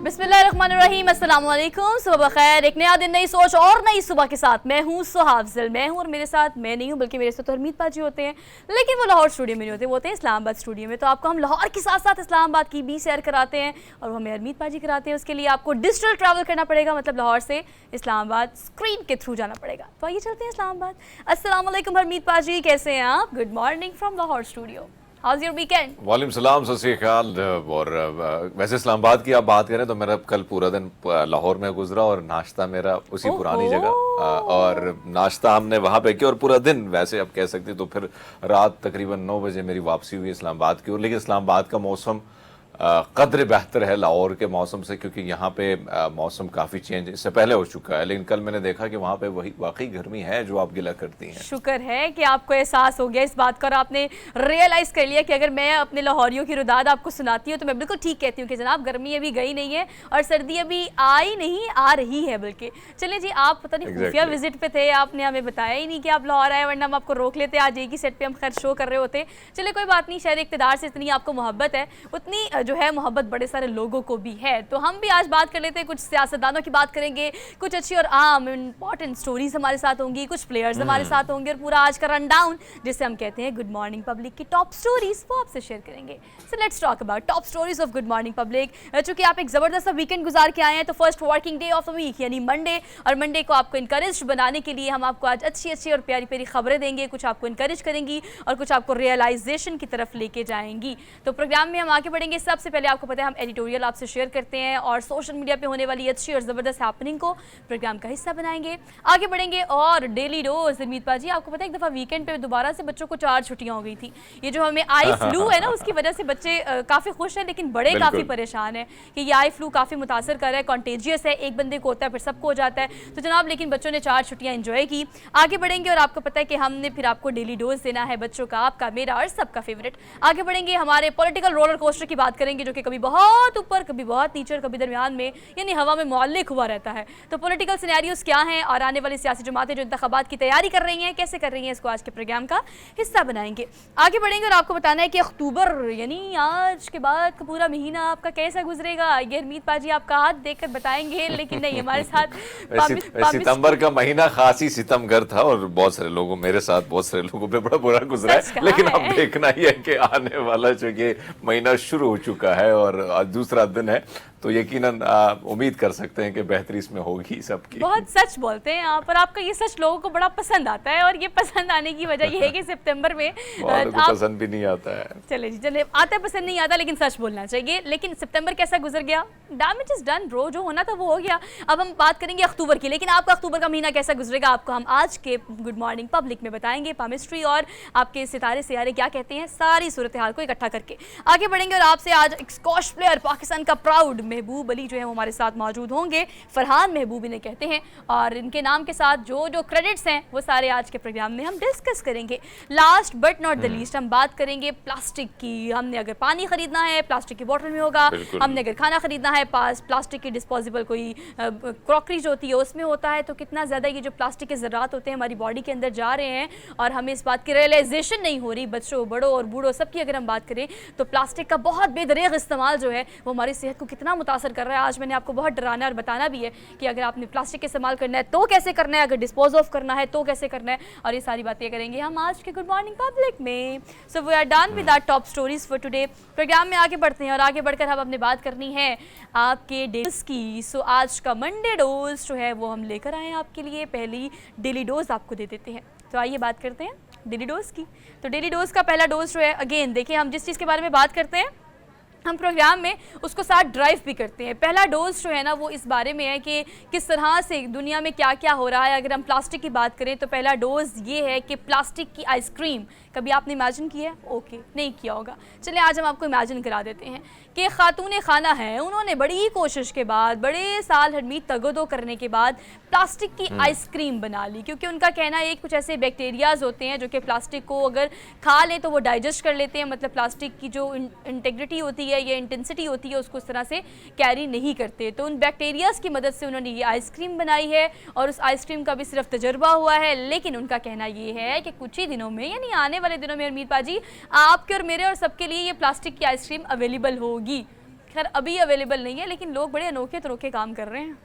बिस्मिल्लाहिर्रहमानिर्रहीम, अस्सलाम वालेकुम, सुबह बखैर। एक नया दिन, नई सोच और नई सुबह के साथ मैं हूँ सुहाफजिल। मैं हूँ और मेरे साथ मैं नहीं हूँ बल्कि मेरे साथ तो हरमीत पाजी होते हैं, लेकिन वो लाहौर स्टूडियो में नहीं होते, वो होते हैं इस्लामाबाद स्टूडियो में। तो आपको हम लाहौर के साथ साथ इस्लामाबाद की भी सैर कराते हैं और वो हमें हरमीत पाजी कराते हैं। उसके लिए आपको डिजिटल ट्रैवल करना पड़ेगा, मतलब लाहौर से इस्लामाबाद स्क्रीन के थ्रू जाना पड़ेगा। तो आइए चलते हैं इस्लामाबाद। अस्सलाम वालेकुम हरमीत पाजी, कैसे हैं आप? Good morning from Lahore studio. How's your weekend? वालेकुम सलाम, सत श्री अकाल। और वैसे इस्लामाबाद की आप बात करें तो मेरा कल पूरा दिन लाहौर में गुजरा और नाश्ता मेरा उसी पुरानी जगह, और नाश्ता हमने वहाँ पे किया और पूरा दिन वैसे आप कह सकते तो फिर रात तकरीबन 9 बजे मेरी वापसी हुई इस्लामाबाद की ओर। लेकिन इस्लामाबाद का मौसम कदर बेहतर है लाहौर के मौसम से, क्योंकि यहाँ पे मौसम काफ़ी चेंज इससे पहले हो चुका है। लेकिन कल मैंने देखा कि वहाँ पे वही वाकई गर्मी है जो आप गिला करती हैं। शुक्र है कि आपको एहसास हो गया इस बात का और आपने रियलाइज़ कर लिया कि अगर मैं अपने लाहौरियों की रुदाद आपको सुनाती हूँ तो मैं बिल्कुल ठीक कहती हूँ कि जनाब गर्मी अभी गई नहीं है और सर्दी अभी आई नहीं, आ रही है बल्कि। चलिए जी, आप पता नहीं खुफिया विजिट पे थे, आपने हमें बताया ही नहीं कि आप लाहौर आए, वरना हम आपको रोक लेते आज एक ही सेट पर हम खैर शो कर रहे होते। चलिए कोई बात नहीं, शहर इक़्तिदार से इतनी आपको मोहब्बत है, उतनी जो है मोहब्बत बड़े सारे लोगों को भी है। तो हम भी आज बात कर लेते हैं, कुछ सियासतदानों की बात करेंगे, कुछ अच्छी और आम इंपॉर्टेंट स्टोरीज हमारे साथ होंगी, कुछ प्लेयर्स हमारे साथ होंगे और पूरा आज का रन डाउन जिसे हम कहते हैं गुड मॉर्निंग पब्लिक की टॉप स्टोरीज वो आपसे शेयर करेंगे। So let's talk about top stories of good morning public. चूंकि आप एक ज़बरदस्त सा वीकेंड गुजार के आए हैं तो first working day of the week यानी मंडे, और मंडे को आपको इंकरेज बनाने के लिए हम आपको आज अच्छी अच्छी और प्यारी प्यारी खबरें देंगे, कुछ आपको इंकरेज करेंगी और कुछ आपको रियलाइजेशन की तरफ लेके जाएंगी। तो प्रोग्राम में हम आगे बढ़ेंगे। सबसे पहले आपको पता है हम एडिटोरियल आपसे शेयर करते हैं और सोशल मीडिया पे होने वाली अच्छी और ज़बरदस्त हैपनिंग को प्रोग्राम का हिस्सा बनाएंगे, आगे बढ़ेंगे। और डेली डोज हरमीत पाजी, आपको पता है एक दफ़ा वीकेंड पे दोबारा से बच्चों को 4 छुट्टियां हो गई थी। ये जो हमें आई फ्लू है ना, उसकी वजह से बच्चे काफ़ी खुश हैं लेकिन बड़े काफ़ी परेशान हैं कि ये आई फ्लू काफ़ी मुतासर कर रहा है, कॉन्टेजियस है, एक बंदे को होता है फिर सबको हो जाता है। तो जनाब लेकिन बच्चों ने 4 छुट्टियाँ इंजॉय की। आगे बढ़ेंगे और आपको पता है कि हमने फिर आपको डेली डोज देना है बच्चों का, आपका, मेरा और सबका फेवरेट। आगे बढ़ेंगे, हमारे पॉलिटिकल रोलर कोस्टर की बात करेंगे जो कि कभी बहुत ऊपर, कभी बहुत नीचे, कभी दरमियान में, यानी हवा में मुअल्लिक हुआ रहता है। तो पॉलिटिकल सिनेरियोस क्या हैं और आने वाली सियासी जमातें जो इंतखाबात की तैयारी कर रही हैं कैसे कर रही हैं, इसको आज के प्रोग्राम का हिस्सा बनाएंगे। आगे बढ़ेंगे और आपको बताना है कि अक्टूबर यानी आज के बाद का पूरा महीना आपका कैसा गुजरेगा। ये हरमीत पाजी आपका हाथ देखकर बताएंगे, लेकिन नहीं, हमारे साथ सितंबर का महीना खासी सितमगर था और बहुत सारे लोगों, मेरे साथ बहुत सारे लोगों पे बड़ा बुरा गुजरा है। लेकिन अब देखना ही है कि आने वाला जो ये महीना शुरू हो चुका है और आज दूसरा दिन है, तो यकीनन उम्मीद कर सकते हैं कि बेहतरी इसमें होगी सबकी। बहुत सच बोलते हैं आप और आपका ये सच लोगों को बड़ा पसंद आता है और ये पसंद आने की वजह ये है कि सितंबर में आप पसंद भी नहीं आता है। चले जी, चले, आता है, पसंद नहीं आता, लेकिन सच बोलना चाहिए। लेकिन सितंबर कैसा गुजर गया, डैमेज इज डन ब्रो, जो होना था वो हो गया। अब हम बात करेंगे अक्टूबर की, लेकिन आपका अक्टूबर का महीना कैसा गुजरेगा आपको हम आज के गुड मॉर्निंग पब्लिक में बताएंगे। पामिस्ट्री और आपके सितारे सियारे क्या कहते हैं, सारी सूरत हाल को इकट्ठा करके आगे बढ़ेंगे। और आपसे आज एक स्क्वॉश प्लेयर पाकिस्तान का प्राउड महबूब अली जो है वो हमारे साथ मौजूद होंगे। फरहान महबूब इन्हें कहते हैं और इनके नाम के साथ जो जो क्रेडिट्स हैं वो सारे आज के प्रोग्राम में हम डिस्कस करेंगे। Last but not the least हम बात करेंगे प्लास्टिक की। हमने अगर पानी खरीदना है प्लास्टिक की बोतल में होगा, हमने अगर खाना खरीदना है प्लास्टिक की डिस्पोजेबल कोई क्रॉकरी जो होती है उसमें होता है। तो कितना ज़्यादा ये जो प्लास्टिक के ज़रात होते हैं हमारी बॉडी के अंदर जा रहे हैं और हमें इस बात की रियलाइजेशन नहीं हो रही। बच्चों, बड़ों और बूढ़ों सबकी अगर हम बात करें तो प्लास्टिक का बहुत बेदरीग इस्तेमाल जो है वो हमारी सेहत को कितना मुतासर कर रहा है। आज मैंने आपको बहुत डराना और बताना भी है कि अगर आपने प्लास्टिक इस्तेमाल करना है तो कैसे करना है, अगर डिस्पोज ऑफ करना है तो कैसे करना है, और ये सारी बातें करेंगे हम आज के गुड मॉर्निंग पब्लिक में। So we are done with our top stories for today. Program में आगे बढ़ते हैं और आगे बढ़कर हम अपने बात करनी है आपके डेज की। सो आज का मंडे डोज जो है वो हम लेकर आए हैं आपके लिए। पहली डेली डोज आपको दे देते हैं, तो आइए बात करते हैं डेली डोज की। तो डेली डोज का पहला डोज जो है, अगेन देखिए हम जिस चीज़ के बारे में बात करते हैं हम प्रोग्राम में उसको साथ ड्राइव भी करते हैं। पहला डोज जो है ना वो इस बारे में है कि किस तरह से दुनिया में क्या क्या हो रहा है। अगर हम प्लास्टिक की बात करें तो पहला डोज ये है कि प्लास्टिक की आइसक्रीम कभी आपने इमेजिन किया है? ओके, नहीं किया होगा। चलिए आज हम आपको इमेजिन करा देते हैं कि खातून खाना है, उन्होंने बड़ी कोशिश के बाद, बड़े साल हरमीत तगदो करने के बाद प्लास्टिक की आइसक्रीम बना ली, क्योंकि उनका कहना है कुछ ऐसे बैक्टीरियाज होते हैं जो कि प्लास्टिक को अगर खा लें तो वो डाइजेस्ट कर लेते हैं, मतलब प्लास्टिक की जो इंटेग्रिटी होती है या इंटेंसिटी होती है उसको उस तरह से कैरी नहीं करते। तो उन बैक्टीरियाज की मदद से उन्होंने ये आइसक्रीम बनाई है और उस आइसक्रीम का भी सिर्फ तजर्बा हुआ है। लेकिन उनका कहना ये है कि कुछ ही दिनों में यानी आने वाले दिनों में हरमीत पाजी आपके और मेरे और सबके लिए ये प्लास्टिक की आइसक्रीम अवेलेबल होगी। खैर अभी अवेलेबल नहीं है, लेकिन लोग बड़े अनोखे तरोखे काम कर रहे हैं।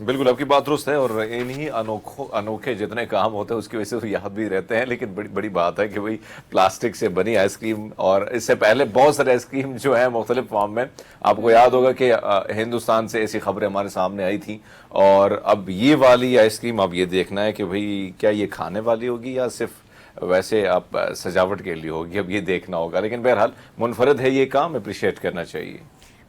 बिल्कुल आपकी बात दुरुस्त है, और इन्हीं अनोखे जितने काम होते हैं उसकी वजह से तो याद भी रहते हैं। लेकिन बड़ी बड़ी बात है कि भाई प्लास्टिक से बनी आइसक्रीम, और इससे पहले बहुत सारे आइसक्रीम जो है मुख्तलिफ फॉर्म में, आपको याद होगा कि हिंदुस्तान से ऐसी खबरें हमारे सामने आई थी। और अब ये वाली आइसक्रीम अब ये देखना है कि भाई क्या ये खाने वाली होगी या सिर्फ वैसे आप सजावट के लिए होगी, अब ये देखना होगा। लेकिन बहरहाल मुनफरद है ये काम, अप्रिशिएट करना चाहिए।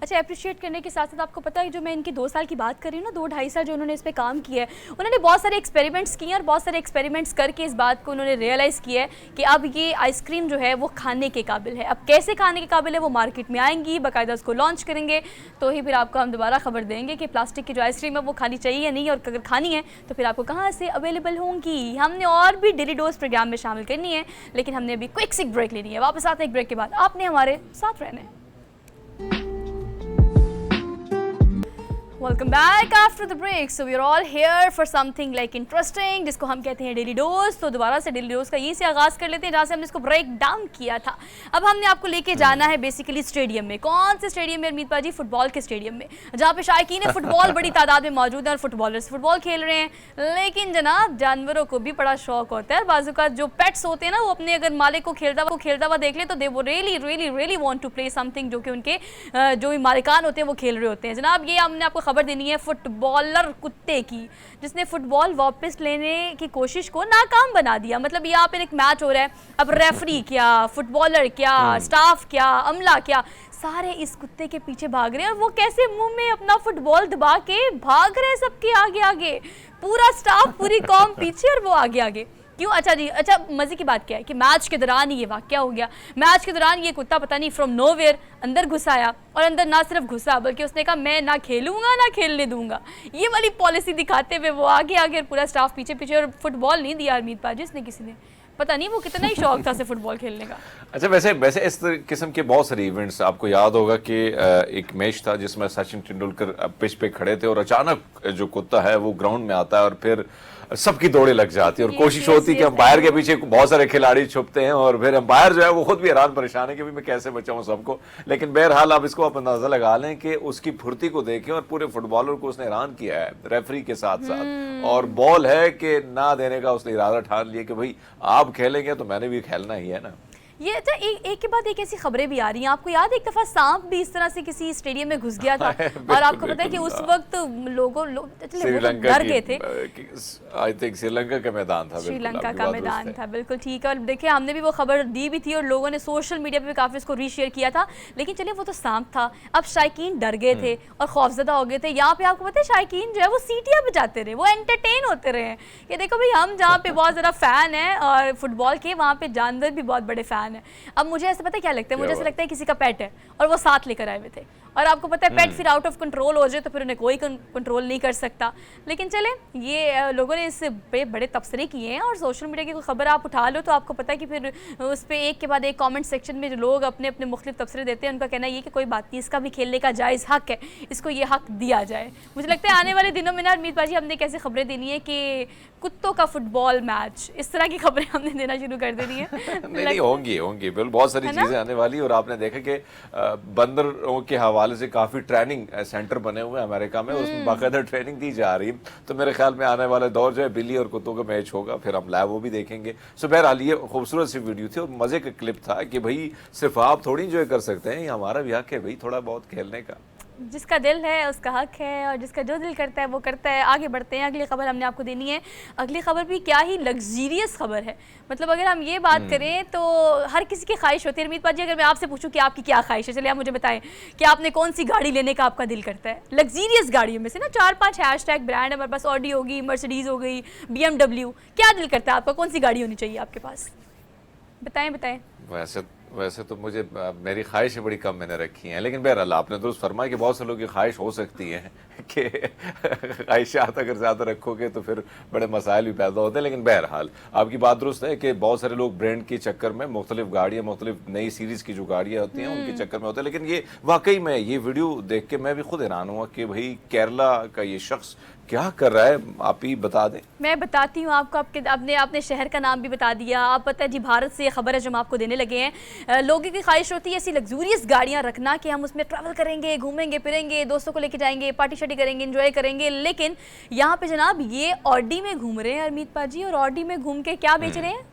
अच्छा, अप्रिशिएट करने के साथ साथ आपको पता है जो मैं इनकी 2 साल की बात कर रही हूँ ना, 2-2.5 साल जो उन्होंने इस पे काम किया है, उन्होंने बहुत सारे एक्सपेरिमेंट्स किए हैं और बहुत सारे एक्सपेरिमेंट्स करके इस बात को उन्होंने रियलाइज़ किया है कि अब ये आइसक्रीम जो है वो खाने के काबिल है। अब कैसे खाने के काबिल है वो मार्केट में आएंगी, बाकायदा उसको लॉन्च करेंगे, तो ही फिर आपको हम दोबारा खबर देंगे कि प्लास्टिक की जो आइसक्रीम है वो खानी चाहिए या नहीं, और अगर खानी है तो फिर आपको कहाँ से अवेलेबल होंगी। हमने और भी डेली डोज प्रोग्राम में शामिल करनी है, लेकिन हमने अभी क्विक सी ब्रेक लेनी है। वापस आते हैं एक ब्रेक के बाद, आपने हमारे साथ रहना है। Welcome back after the break. So we are all here for something like interesting, जिसको हम कहते हैं डेली डोज। तो दोबारा से डेली डोज का यहीं से आगाज़ कर लेते हैं जहाँ से हमने इसको ब्रेक डाउन किया था। अब हमने आपको लेके जाना है बेसिकली स्टेडियम में। कौन से स्टेडियम में अरमीत पाजी? फुटबॉल के स्टेडियम में, जहाँ पे शायकीन फुटबॉल बड़ी तादाद में मौजूद है और फुटबॉलर्स फुटबॉल खेल रहे हैं। लेकिन जनाब जानवरों को भी बड़ा शौक होता है, बाजू का जो पेट्स होते हैं ना, वो अपने अगर मालिक को खेलता हुआ देख ले तो दे वो really want to play something, जो कि उनके जो भी मालिकान होते हैं वो खेल रहे होते हैं। जनाब ये हमने आपको खबर देनी है फुटबॉलर कुत्ते की, जिसने फुटबॉल वापस लेने की कोशिश को नाकाम बना दिया। मतलब यहाँ पे एक मैच हो रहा है, अब रेफरी क्या, फुटबॉलर क्या, स्टाफ क्या, अमला क्या, सारे इस कुत्ते के पीछे भाग रहे हैं। और वो कैसे मुंह में अपना फुटबॉल दबा के भाग रहे हैं सबके आगे आगे, पूरा स्टाफ पूरी कौम पीछे और वो आगे आगे। क्यों? अच्छा जी, अच्छा मजे की बात क्या है कि मैच के दौरान ही ये वाकया हो गया। मैच के दौरान ये कुत्ता पता नहीं फ्रॉम नोवेयर अंदर घुस आया, और अंदर ना सिर्फ घुसा बल्कि उसने कहा मैं ना खेलूंगा ना खेलने दूंगा। ये वाली पॉलिसी दिखाते हुए वो आगे आगे, पूरा स्टाफ पीछे पीछे, और फुटबॉल नहीं दिया अरमीत पाजी इसने किसी ने। पता नहीं वो कितना ही शौक था से फुटबॉल खेलने का। अच्छा, वैसे इस किस्म के बहुत सारे इवेंट्स, आपको याद होगा कि एक मैच था जिसमें सचिन तेंदुलकर पिच पे खड़े थे और अचानक जो कुत्ता है वो ग्राउंड में आता है और फिर सबकी दौड़े लग जाती है, और कोशिश होती है कि अंपायर के पीछे बहुत सारे खिलाड़ी छुपते हैं, और फिर अंपायर जो है वो खुद भी हैरान परेशान है कि मैं कैसे बचाऊं सबको। लेकिन बहरहाल आप इसको अंदाजा लगा लें कि उसकी फुर्ती को देखें, और पूरे फुटबॉलर को उसने हैरान किया है रेफरी के साथ साथ, और बॉल है कि ना देने का उसने इरादा ठान लिया कि भाई आप खेलेंगे तो मैंने भी खेलना ही है ना। ये अच्छा एक के बाद एक ऐसी खबरें भी आ रही हैं। आपको याद है एक दफ़ा सांप भी इस तरह से किसी स्टेडियम में घुस गया था और आपको पता है कि उस वक्त लोग डर गए थे। आई थिंक श्रीलंका का मैदान था, श्रीलंका का मैदान था, बिल्कुल ठीक है। और देखिए हमने भी वो खबर दी भी थी और लोगों ने सोशल मीडिया पे काफ़ी उसको रीशेयर किया था। लेकिन चलिए वो तो सांप था, अब शायकीन डर गए थे और खौफजदा हो गए थे। यहाँ पे आपको पता है शायकीन जो है वो सीटियाँ बजाते रहे, वो एंटरटेन होते रहे कि देखो भाई हम जहाँ पे बहुत ज़्यादा फ़ैन है और फुटबॉल के, वहाँ पे जानवर भी बहुत बड़े फ़ैन है। अब मुझे ऐसा पता है क्या लगता है, मुझे ऐसा लगता है किसी का पेट है और वो साथ लेकर आए हुए थे, और आपको पता है पेट फिर आउट ऑफ कंट्रोल हो जाए तो फिर उन्हें कोई कंट्रोल नहीं कर सकता। लेकिन चले ये लोगों ने इससे बड़े तबसरे किए हैं, और सोशल मीडिया की कोई खबर आप उठा लो तो आपको पता है कि फिर उस पर एक के बाद एक कमेंट सेक्शन में जो लोग अपने अपने मुख्तलिफ तबसरे देते हैं, उनका कहना ये कि कोई बात नहीं, इसका भी खेलने का जायज़ हक है, इसको ये हक दिया जाए। मुझे लगता है आने वाले दिनों में ना अरमीत पाजी हमने कैसे खबरें देनी है कि कुत्तों का फुटबॉल मैच, इस तरह की खबरें हमने देना शुरू कर देनी है। नहीं होंगी बिल्कुल बहुत सारी चीजें आने वाली। और आपने देखा कि बंदरों के हवाले से काफी ट्रेनिंग सेंटर बने हुए हैं अमेरिका में, उसमें बाकायदा ट्रेनिंग दी जा रही है। तो मेरे ख्याल में आने वाले दौर जो है बिल्ली और कुत्तों का मैच होगा, फिर हम लाइव वो भी देखेंगे। सो बहरहाल ये खूबसूरत सी वीडियो थी और मजे का क्लिप था कि भाई सिर्फ आप थोड़ी इंजॉय कर सकते हैं, ये हमारा भी हक है भाई थोड़ा बहुत खेलने का। जिसका दिल है उसका हक है, और जिसका जो दिल करता है वो करता है। आगे बढ़ते हैं, अगली खबर हमने आपको देनी है। अगली खबर भी क्या ही लग्जीरियस खबर है। मतलब अगर हम ये बात करें तो हर किसी की ख्वाहिश होती है। अरमीत पाजी अगर मैं आपसे पूछूं कि आपकी क्या ख्वाहिश है, चलिए आप मुझे बताएं कि आपने कौन सी गाड़ी लेने का आपका दिल करता है। लग्जीरियस गाड़ियों में से ना 4-5 हैशटैग ब्रांड है हमारे पास, ऑडी होगी, मर्सिडीज़ हो गई, BMW। क्या दिल करता है आपका, कौन सी गाड़ी होनी चाहिए आपके पास? बताएं। वैसे तो मुझे मेरी ख्वाहिशें बड़ी कम मैंने रखी हैं, लेकिन बहरहाल आपने दुरुस्त फरमाया कि बहुत से लोगों की ख्वाहिश हो सकती है कि ख्वाहिशात अगर ज़्यादा रखोगे तो फिर बड़े मसाइल भी पैदा होते हैं। लेकिन बहरहाल आपकी बात दुरुस्त है कि बहुत सारे लोग ब्रांड के चक्कर में मुख्तलिफ गाड़ियाँ, मुख्तलिफ नई सीरीज़ की जो गाड़ियाँ होती हैं उनके चक्कर में होते हैं। लेकिन ये वाकई में ये वीडियो देख के मैं भी खुद हैरान हुआ कि भाई केरला का ये शख्स क्या कर रहा है, आप ही बता दें। मैं बताती हूँ आपको, आपने आपने शहर का नाम भी बता दिया। आप पता है जी, भारत से ये खबर है जो हम आपको देने लगे हैं। लोगों की ख्वाहिश होती है ऐसी लग्जूरियस गाड़ियाँ रखना कि हम उसमें ट्रैवल करेंगे, घूमेंगे फिरेंगे, दोस्तों को लेके जाएंगे, पार्टी शार्टी करेंगे, एंजॉय करेंगे। लेकिन यहाँ पे जनाब ये ऑडी में घूम रहे हैं अरमीत पाजी, और ऑडी में घूम के क्या बेच रहे हैं?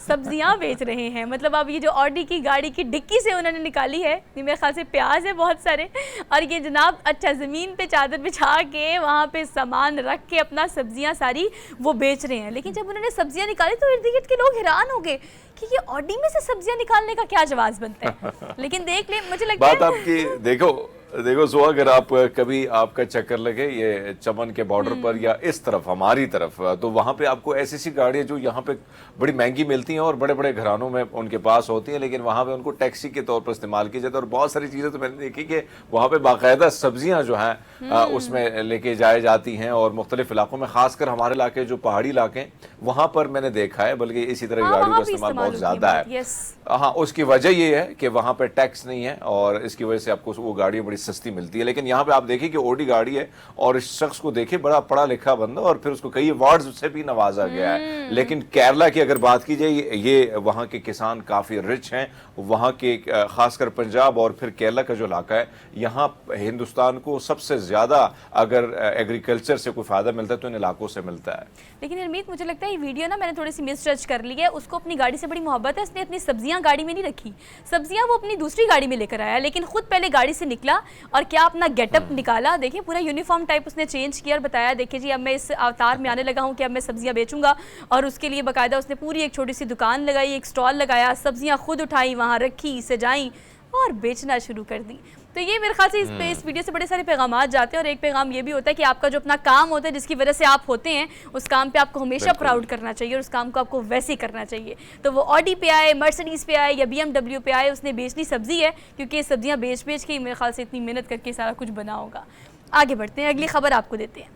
सब्जियाँ बेच रहे हैं। मतलब अब ये जो ऑडी की गाड़ी की डिक्की से उन्होंने निकाली है, मेरे ख्याल से प्याज है बहुत सारे, और ये जनाब अच्छा ज़मीन पे चादर बिछा के वहाँ पे सामान रख के अपना सब्जियाँ सारी वो बेच रहे हैं। लेकिन जब उन्होंने सब्जियाँ निकाली तो इर्द गिर्द के लोग हैरान हो गए कि ये ऑडी में से सब्जियाँ निकालने का क्या जवाब बनता है। लेकिन देख ले, मुझे लगता है बात आपकी देखो सुहा, अगर आप कभी आपका चक्कर लगे ये चमन के बॉर्डर पर या इस तरफ हमारी तरफ, तो वहां पे आपको ऐसी सी गाड़ियां जो यहाँ पे बड़ी महंगी मिलती हैं और बड़े बड़े घरानों में उनके पास होती हैं, लेकिन वहां पे उनको टैक्सी के तौर पर इस्तेमाल की जाती है। और बहुत सारी चीजें तो मैंने देखी कि वहां पे बाकायदा सब्जियां जो हैं उसमें लेके जाए जाती हैं, और मुख्तलिफ इलाकों में, खासकर हमारे इलाके जो पहाड़ी इलाके हैं वहां पर मैंने देखा है, बल्कि इसी तरह की गाड़ियों का इस्तेमाल बहुत ज्यादा है। हाँ, उसकी वजह ये है कि वहां पे टैक्स नहीं है और इसकी वजह से आपको वो गाड़ियां बड़ी सस्ती मिलती है। लेकिन यहाँ पे आप देखिए कि ओडी गाड़ी है और इस शख्स को देखिए बड़ा पढ़ा लिखा बंदा, और फिर उसको कई अवार्ड्स से भी नवाजा गया है। लेकिन केरला की अगर बात की जाए, ये वहाँ के किसान काफी रिच हैं, वहाँ के खासकर पंजाब और फिर केरला का जो इलाका है, यहाँ हिंदुस्तान को सबसे ज्यादा अगर एग्रीकल्चर से कोई फायदा मिलता है तो इन इलाकों से मिलता है। लेकिन अरमीत, मुझे लगता है ये वीडियो ना मैंने थोड़ी सी मिस जज कर ली है। उसको अपनी गाड़ी से बड़ी मोहब्बत है, उसने अपनी सब्जियां गाड़ी में नहीं रखी, सब्जियां वो अपनी दूसरी गाड़ी में लेकर आया, लेकिन खुद पहले गाड़ी से निकला और क्या अपना गेटअप निकाला। देखिए पूरा यूनिफॉर्म टाइप उसने चेंज किया और बताया देखिए जी अब मैं इस अवतार में आने लगा हूँ कि अब मैं सब्जियां बेचूंगा। और उसके लिए बाकायदा उसने पूरी एक छोटी सी दुकान लगाई, एक स्टॉल लगाया, सब्जियां खुद उठाई, वहाँ रखी, सजाई और बेचना शुरू कर दी। तो ये मेरे ख्याल से इस वीडियो से बड़े सारे पैगाम जाते हैं, और एक पैगाम ये भी होता है कि आपका जो अपना काम होता है जिसकी वजह से आप होते हैं, उस काम पे आपको हमेशा प्राउड करना चाहिए और उस काम को आपको वैसे ही करना चाहिए। तो वो ऑडी पे आए, मर्सिडीज़ पे आए या BMW पे आए, उसने बेचनी सब्जी है, क्योंकि ये सब्जियां बेच बेच के मेरे ख्याल से इतनी मेहनत करके सारा कुछ बना होगा। आगे बढ़ते हैं, अगली खबर आपको देते हैं।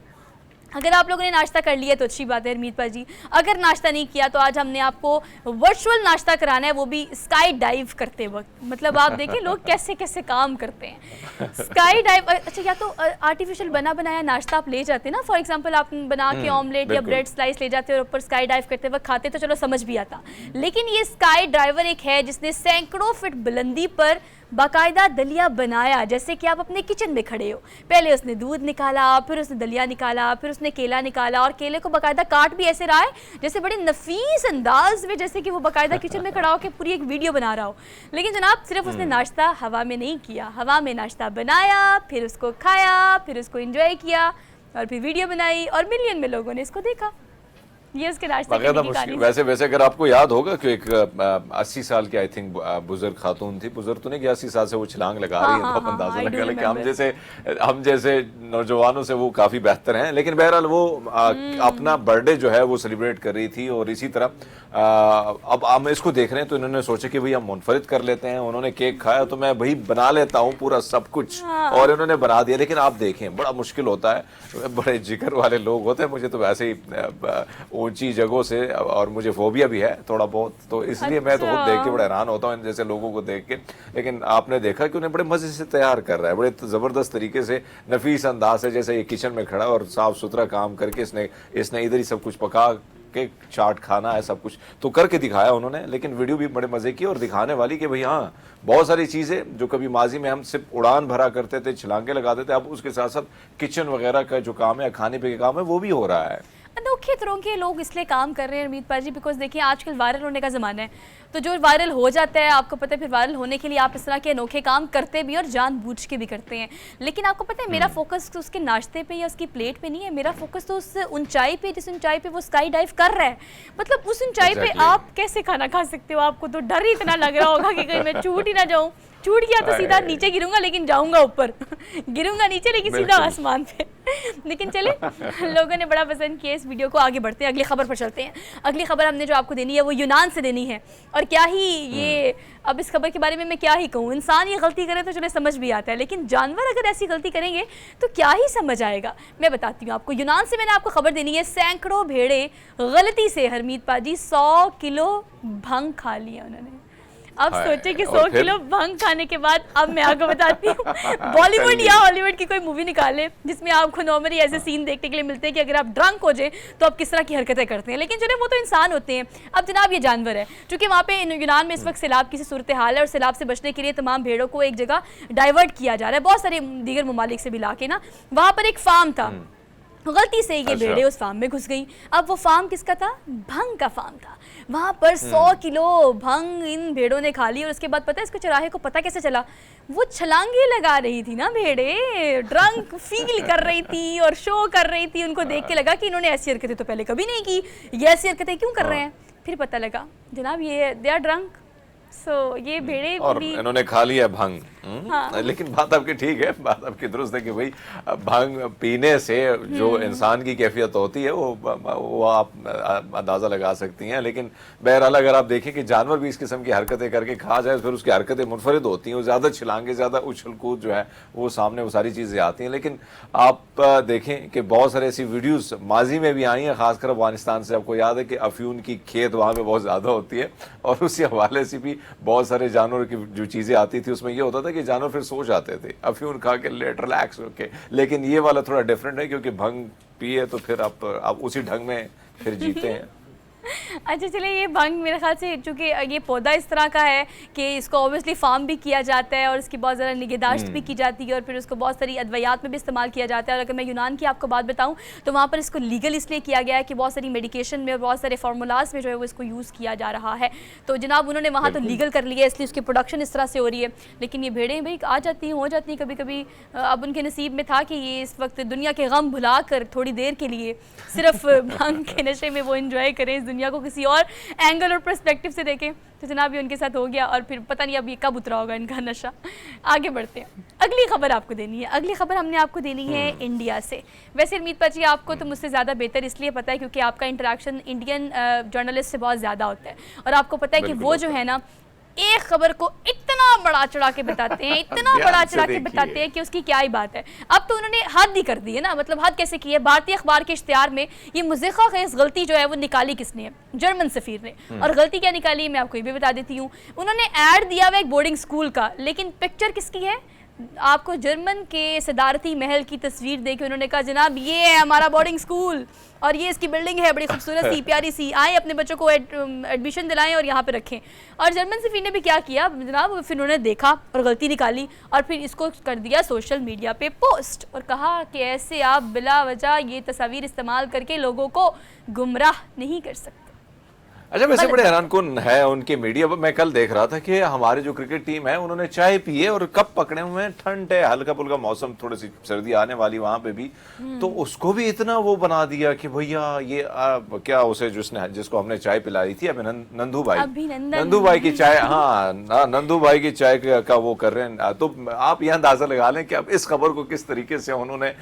अगर आप लोगों ने नाश्ता कर लिया तो अच्छी बात है अरमीत पाजी, अगर नाश्ता नहीं किया तो आज हमने आपको वर्चुअल नाश्ता कराना है, वो भी स्काई डाइव करते वक्त। मतलब आप देखिए लोग कैसे कैसे काम करते हैं। स्काई डाइव, अच्छा या तो आर्टिफिशियल बना बनाया नाश्ता आप ले जाते ना, फॉर एग्जांपल आप बना के ऑमलेट या ब्रेड स्लाइस ले जाते और ऊपर स्काई डाइव करते वक्त खाते तो चलो समझ भी आता। लेकिन ये स्काई ड्राइवर एक है जिसने सैकड़ों फीट बुलंदी पर बाकायदा दलिया बनाया, जैसे कि आप अपने किचन में खड़े हो। पहले उसने दूध निकाला, फिर उसने दलिया निकाला, फिर उसने केला निकाला, और केले को बाकायदा काट भी ऐसे रहा है जैसे बड़े नफीस अंदाज में, जैसे कि वो बाकायदा किचन में खड़ा होकर पूरी एक वीडियो बना रहा हो। लेकिन जनाब सिर्फ उसने नाश्ता हवा में नहीं किया, हवा में नाश्ता बनाया, फिर उसको खाया, फिर उसको एंजॉय किया और फिर वीडियो बनाई और मिलियन में लोगों ने इसको देखा। ये उसके नाश्ते की कहानी। वैसे अगर आपको याद होगा कि एक 80 साल की आई थिंक बुजुर्ग खातून थी, बुजुर्ग तो नहीं कि 80 साल से वो छलांग लगा रही है, तो आप अंदाजा लगा लें कि हम जैसे नौजवानों से वो काफी बेहतर हैं। लेकिन बहरहाल वो अपना बर्थडे जो है वो सेलिब्रेट कर रही थी, और इसी तरह अब हम इसको देख रहे हैं तो इन्होंने सोचा कि भाई हम मुनफरिद कर लेते हैं। उन्होंने केक खाया तो मैं भाई बना लेता हूँ पूरा सब कुछ, और इन्होंने बना दिया। लेकिन आप देखें बड़ा मुश्किल होता है, बड़े जिगर वाले लोग होते हैं। मुझे तो वैसे ही ऊंची जगहों से और मुझे फोबिया भी है थोड़ा बहुत, तो इसलिए मैं तो खुद देख के बड़ा हैरान होता हूँ इन जैसे लोगों को देख के। लेकिन आपने देखा कि उन्हें बड़े मजे से तैयार कर रहा है, बड़े जबरदस्त तरीके से, नफीस अंदाज से, जैसे ये किचन में खड़ा और साफ सुथरा काम करके इसने इधर ही सब कुछ पका के चाट खाना है, सब कुछ तो करके दिखाया उन्होंने। लेकिन वीडियो भी बड़े मजे की और दिखाने वाली कि भाई हाँ, बहुत सारी चीजें जो कभी माजी में हम सिर्फ उड़ान भरा करते थे, छलांगे लगाते थे, अब उसके साथ साथ किचन वगैरह का जो काम है, खाने पे काम है, वो भी हो रहा है। अनोखे तरह के लोग इसलिए काम कर रहे हैं अरमीत पाजी, बिकॉज देखिए आजकल वायरल होने का ज़माना है, तो जो वायरल हो जाता है आपको पता है, फिर वायरल होने के लिए आप इस तरह के अनोखे काम करते भी और जानबूझ के भी करते हैं। लेकिन आपको पता है मेरा फोकस उसके नाश्ते पे या उसकी प्लेट पे नहीं है, मेरा फोकस तो उस ऊंचाई पे, जिस ऊंचाई पे वो स्काई डाइव कर रहा है। मतलब उस ऊंचाई पे आप कैसे खाना खा सकते हो? आपको तो डर ही इतना लग रहा होगा कि कहीं मैं छूट ही ना जाऊँ। छूट गया तो सीधा नीचे गिरूंगा, लेकिन जाऊंगा ऊपर। गिरूंगा नीचे लेकिन सीधा आसमान पे। लेकिन चले, लोगों ने बड़ा पसंद किया इस वीडियो को। आगे बढ़ते हैं, अगली खबर पर चलते हैं। अगली खबर हमने जो आपको देनी है वो यूनान से देनी है। और क्या ही ये, अब इस खबर के बारे में मैं क्या ही कहूँ। इंसान ये गलती करे तो चले समझ भी आता है, लेकिन जानवर अगर ऐसी गलती करेंगे तो क्या ही समझ आएगा। मैं बताती हूँ आपको, यूनान से मैंने आपको खबर देनी है। सैकड़ों भेड़े गलती से हरमीत पाजी 100 किलो भंग खा लिया उन्होंने। अब सोचे कि और 100 फिर? किलो भंग खाने के बाद अब मैं आपको बताती हूँ बॉलीवुड या हॉलीवुड की कोई मूवी निकाले जिसमें आपको नॉर्मली ऐसे सीन देखने के लिए मिलते हैं कि अगर आप ड्रंक हो जाए तो आप किस तरह की हरकतें करते हैं, लेकिन चलिए वो तो इंसान होते हैं। अब जनाब ये जानवर है, क्योंकि वहाँ पे यूनान में इस वक्त सैलाब की सूरत हाल है और सैलाब से बचने के लिए तमाम भेड़ों को एक जगह डाइवर्ट किया जा रहा है, बहुत सारे दीगर ममालिक से मिला के ना। वहाँ पर एक फार्म था, गलती से ये भेड़े उस फार्म में घुस गई। अब वो फार्म किसका था? भंग का फार्म था। वहां पर 100 किलो भंग इन भेड़ों ने खा ली और उसके बाद पता है इसको चौराहे को पता कैसे चला? वो छलांगे लगा रही थी ना भेड़े, ड्रंक फील कर रही थी और शो कर रही थी। उनको देख के लगा कि इन्होंने ऐसी हरकतें तो पहले कभी नहीं की, ये ऐसी हरकतें क्यों कर रहे हैं? फिर पता लगा जनाब ये दे आर ड्रंक। सो ये भेड़े और भी इन्होंने खा लिया भंग। हाँ। लेकिन बात आपकी ठीक है, बात आपकी दुरुस्त है कि भाई भंग पीने से जो इंसान की कैफियत होती है वो आप अंदाजा लगा सकती हैं। लेकिन बहरहाल अगर आप देखें कि जानवर भी इस किस्म की हरकतें करके खा जाए फिर उसकी हरकतें मुनफरिद होती हैं, वो ज़्यादा छिलांगे, ज़्यादा उछल कूद जो है वो सामने वो सारी चीज़ें आती हैं। लेकिन आप देखें कि बहुत सारे ऐसी वीडियोज़ माजी में भी आई हैं, खासकर अफगानिस्तान से। आपको याद है कि अफ्यून की खेत वहाँ पर बहुत ज़्यादा होती है और उसी हवाले से भी बहुत सारे जानवर की जो चीज़ें आती थी उसमें ये होता था कि जानवर फिर सो जाते थे अफ्यून खा के लेट रिलैक्स होके। लेकिन ये वाला थोड़ा डिफरेंट है क्योंकि भंग पिए तो फिर आप उसी ढंग में फिर जीते हैं। अच्छा चलिए, ये भंग मेरे ख्याल से चूँकि ये पौधा इस तरह का है कि इसको ऑब्वियसली फार्म भी किया जाता है और इसकी बहुत ज़्यादा निगहदाश्त भी की जाती है और फिर उसको बहुत सारी अद्वियात में भी इस्तेमाल किया जाता है। और अगर मैं यूनान की आपको बात बताऊं तो वहाँ पर इसको लीगल इसलिए किया गया है कि बहुत सारी मेडिकेशन में और बहुत सारे फार्मूलाज में जो है वो इसको यूज़ किया जा रहा है। तो जनाब उन्होंने वहाँ तो लीगल कर लिया, इसलिए उसकी प्रोडक्शन इस तरह से हो रही है। लेकिन ये भेड़ें भाई आ जाती हैं, हो जाती हैं कभी कभी। अब उनके नसीब में था कि ये इस वक्त दुनिया के गम भुला कर थोड़ी देर के लिए सिर्फ भंग के नशे में वो इंजॉय करें, इस दुनिया को किसी और एंगल और पर्सपेक्टिव से देखें। तो जनाब ये उनके साथ हो गया और फिर पता नहीं अब ये कब उतरा होगा इनका नशा। आगे बढ़ते हैं, अगली खबर आपको देनी है। अगली खबर हमने आपको देनी है इंडिया से। वैसे उम्मीद पाजी आपको तो मुझसे ज़्यादा बेहतर इसलिए पता है क्योंकि आपका इंटरेक्शन इंडियन जर्नलिस्ट से बहुत ज़्यादा होता है और आपको पता है कि वो जो है ना एक खबर को इतना बड़ा चढ़ा के बताते हैं, इतना बड़ा चढ़ा के बताते हैं कि उसकी क्या ही बात है। अब तो उन्होंने हद ही कर दी है ना, मतलब हद कैसे की है। भारतीय अखबार के इश्तिहार में ये मुज़िक़ा खेज़ गलती जो है वो निकाली किसने है? जर्मन सफ़ीर ने। और गलती क्या निकाली मैं आपको ये भी बता देती हूँ। उन्होंने ऐड दिया हुआ एक बोर्डिंग स्कूल का, लेकिन पिक्चर किसकी है? आपको जर्मन के सदारती महल की तस्वीर देके उन्होंने कहा जनाब ये है हमारा बोर्डिंग स्कूल और ये इसकी बिल्डिंग है बड़ी खूबसूरत सी प्यारी सी, आए अपने बच्चों को एडमिशन दिलाएं और यहाँ पे रखें। और जर्मन सफ़ीर ने भी क्या किया जनाब, फिर उन्होंने देखा और गलती निकाली और फिर इसको कर दिया सोशल मीडिया पे पोस्ट और कहा कि ऐसे आप बिला वजह ये तस्वीर इस्तेमाल करके लोगों को गुमराह नहीं कर सकते। अच्छा, वैसे बड़े हैरान कुन है उनके मीडिया पर। मैं कल देख रहा था कि हमारी जो क्रिकेट टीम है उन्होंने चाय पी है और कप पकड़े हुए हैं, ठंड है, हल्का फुल्का मौसम, थोड़ी सी सर्दी आने वाली वहां पे भी, तो उसको भी इतना वो बना दिया कि भैया ये क्या उसे जिसको हमने चाय पिलाई थी नंदू भाई की चाय, हाँ नंदू भाई की चाय का वो कर रहे हैं। तो आप यह अंदाजा लगा लें कि अब इस खबर को किस तरीके से उन्होंने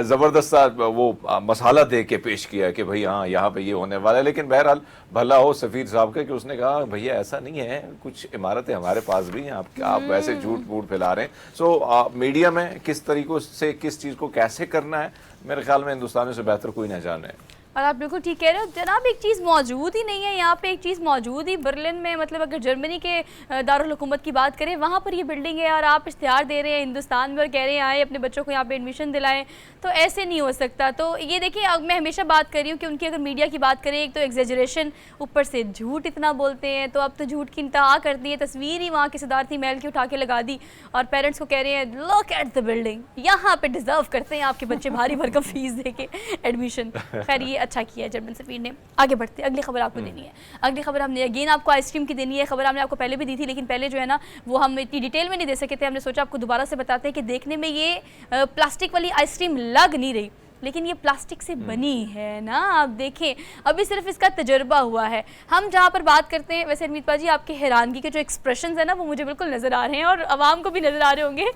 जबरदस्त वो मसाला दे के पेश किया कि भाई हाँ यहाँ पे ये होने वाला है। लेकिन बहरहाल भला हो सफीर साहब का कि उसने कहा भैया ऐसा नहीं है, कुछ इमारतें हमारे पास भी हैं, आप वैसे झूठ मूठ फैला रहे हैं। सो मीडिया में किस तरीकों से किस चीज़ को कैसे करना है मेरे ख्याल में हिंदुस्तानियों से बेहतर कोई ना जाने। और आप बिल्कुल ठीक कह रहे हो जनाब, एक चीज़ मौजूद ही नहीं है यहाँ पे, एक चीज़ मौजूद ही बर्लिन में, मतलब अगर जर्मनी के दारुल हुकूमत की बात करें वहाँ पर ये बिल्डिंग है और आप इश्तिहार दे रहे हैं हिंदुस्तान में और कह रहे हैं आए अपने बच्चों को यहाँ पे एडमिशन दिलाएं, तो ऐसे नहीं हो सकता। तो ये देखिए अब मैं हमेशा बात कर रही हूँ कि उनकी अगर मीडिया की बात करें, एक तो एग्जेजरेशन, ऊपर से झूठ इतना बोलते हैं, तो अब तो झूठ की इंतहा कर दी है। तस्वीर ही वहाँ की सदारती महल की उठा के लगा दी और पेरेंट्स को कह रहे हैं लुक एट द बिल्डिंग, यहाँ पे डिजर्व करते हैं आपके बच्चे भारी भरकम फीस दे के एडमिशन। खैर ये अच्छा किया है जर्मन सफीर ने। आगे बढ़ते अगली खबर आपको देनी है। अगली खबर हमने अगेन आपको आइसक्रीम की देनी है। खबर हमने आपको पहले भी दी थी लेकिन पहले जो है ना वो हम इतनी डिटेल में नहीं दे सके थे, हमने सोचा आपको दोबारा से बताते हैं कि देखने में ये प्लास्टिक वाली आइसक्रीम लग नहीं रही लेकिन ये प्लास्टिक से बनी है ना। आप देखें अभी सिर्फ इसका तजर्बा हुआ है। हम जहाँ पर बात करते हैं, वैसे अमित पाजी आपके हैरानगी के जो एक्सप्रेशंस है ना वो मुझे बिल्कुल नज़र आ रहे हैं और आवाम को भी नज़र आ रहे होंगे,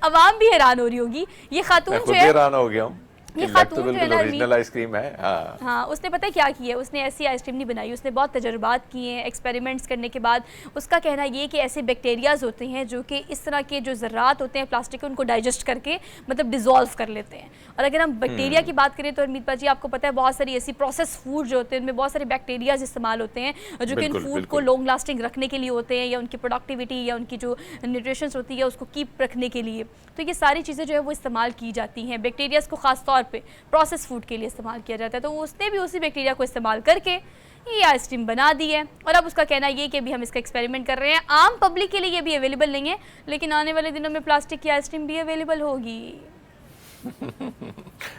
आवाम भी हैरान हो रही होगी। ये खातून जो है हैरान हो गया हूँ। ये लग तो खातून जो है बिल्कुल ना ओरिजिनल आइसक्रीम है। हाँ हाँ, उसने पता है क्या किया है, उसने ऐसी आइसक्रीम नहीं बनाई, उसने बहुत तजुर्बात किए हैं एक्सपेरिमेंट्स करने के बाद। उसका कहना ये कि ऐसे बैक्टीरियाज होते हैं जो कि इस तरह के जो ज़र्रात होते हैं प्लास्टिक के, उनको डाइजेस्ट करके मतलब डिज़ोल्व कर लेते हैं। और अगर हम बैक्टीरिया की बात करें तो अमित पाजी आपको पता है बहुत सारी ऐसी प्रोसेस फूड जो होते हैं उनमें बहुत सारे बैक्टीरियाज इस्तेमाल होते हैं जो कि उन बिल्कुल, फूड को बिल्कुल। लॉन्ग लास्टिंग रखने के लिए होते हैं, या उनकी प्रोडक्टिविटी या उनकी जो न्यूट्रिशंस होती है उसको कीप रखने के लिए। तो ये सारी चीज़ें जो है वो इस्तेमाल की जाती हैं। बैक्टीरियाज को ख़ास तौर पे प्रोसेस फूड के लिए इस्तेमाल किया जाता है। तो उसने भी उसी बैक्टीरिया को इस्तेमाल करके ये आइसक्रीम बना दी है। और अब उसका कहना ये कि अभी हम इसका एक्सपेरिमेंट कर रहे हैं, आम पब्लिक के लिए ये भी अवेलेबल नहीं है, लेकिन आने वाले दिनों में प्लास्टिक की आइसक्रीम भी अवेलेबल होगी।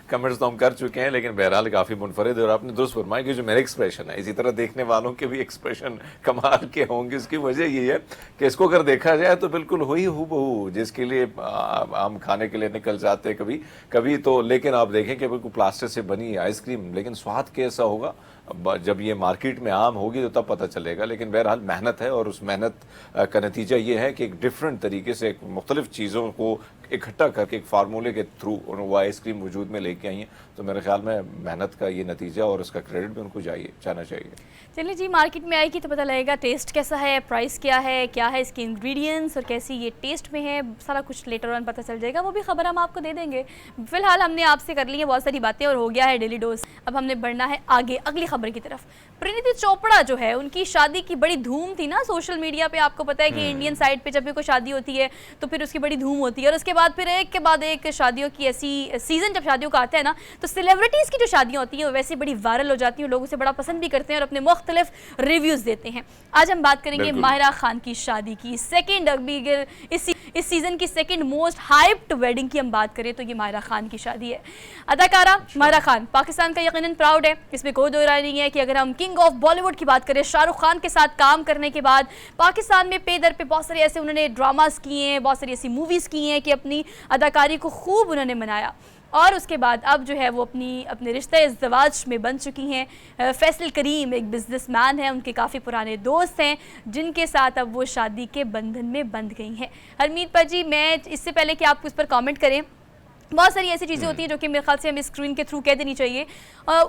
कमेंट्स तो हम कर चुके हैं, लेकिन बहरहाल काफी मुनफरिद है। और आपने दुरुस्त फरमाया कि जो मेरे एक्सप्रेशन है इसी तरह देखने वालों के भी एक्सप्रेशन कमाल के होंगे। उसकी वजह ये है कि इसको अगर देखा जाए तो बिल्कुल हुई हूबहू जिसके लिए हम खाने के लिए निकल जाते हैं कभी कभी तो, लेकिन आप देखें कि बिल्कुल प्लास्टिक से बनी आइसक्रीम, लेकिन स्वाद कैसा होगा जब ये मार्केट में आम होगी तो तब पता चलेगा। लेकिन बहरहाल मेहनत है, और उस मेहनत का नतीजा ये है कि एक डिफरेंट तरीके से मुख्तलिफ चीज़ों को इकट्ठा करके एक फार्मूले के थ्रू वो आइसक्रीम वजूद में लेके आई हैं। तो मेरे ख्याल में मेहनत का ये नतीजा और उसका क्रेडिट भी उनको जाना चाहिए। चलिए जी, मार्केट में आएगी तो पता लगेगा टेस्ट कैसा है, प्राइस क्या है इसके इंग्रेडिएंट्स और कैसी ये टेस्ट में है, सारा कुछ लेटर ऑन पता चल जाएगा। वो भी खबर हम आपको दे देंगे। फिलहाल हमने आपसे कर ली है बहुत सारी बातें और हो गया है डेली डोज। अब हमने बढ़ना है आगे अगली खबर की तरफ। परिणीति चोपड़ा जो है, उनकी शादी की बड़ी धूम थी ना सोशल मीडिया पे। आपको पता है कि इंडियन साइड पे जब भी कोई शादी होती है तो फिर उसकी बड़ी धूम होती है, और उसके बाद फिर एक के बाद एक शादियों की ऐसी सीजन जब शादियों का आता है ना, तो सेलिब्रिटीज़ की जो शादियाँ होती हैं वो वैसे बड़ी वायरल हो जाती हैं, लोग उसे बड़ा पसंद भी करते हैं और अपने मुख्तलिफ रिव्यूज़ देते हैं। आज हम बात करेंगे माहिरा खान की शादी की। सेकेंड, अभी अगर इस सीज़न की सेकेंड मोस्ट हाइप्ड वेडिंग की हम बात करें तो ये माहिरा खान की शादी है। अदाकारा माहिरा खान पाकिस्तान का यकीनन प्राउड है, इसमें कोई दो राय नहीं है कि अगर हम किंग ऑफ बॉलीवुड की बात करें, शाहरुख खान के साथ काम करने के बाद पाकिस्तान में पे दर पे बहुत सारे ऐसे उन्होंने ड्रामास किए हैं, बहुत सारी ऐसी मूवीज़ की हैं कि अपनी अदाकारी को खूब उन्होंने मनाया। और उसके बाद अब जो है वो अपने रिश्ते इज़्दिवाज में बन चुकी हैं। फैसल करीम एक बिजनेसमैन है, उनके काफ़ी पुराने दोस्त हैं जिनके साथ अब वो शादी के बंधन में बंध गई हैं। हरमीत पाजी, मैं इससे पहले कि आप उस पर कमेंट करें, बहुत सारी ऐसी चीज़ें होती हैं जो कि मेरे ख्याल से हमें स्क्रीन के थ्रू कह देनी चाहिए।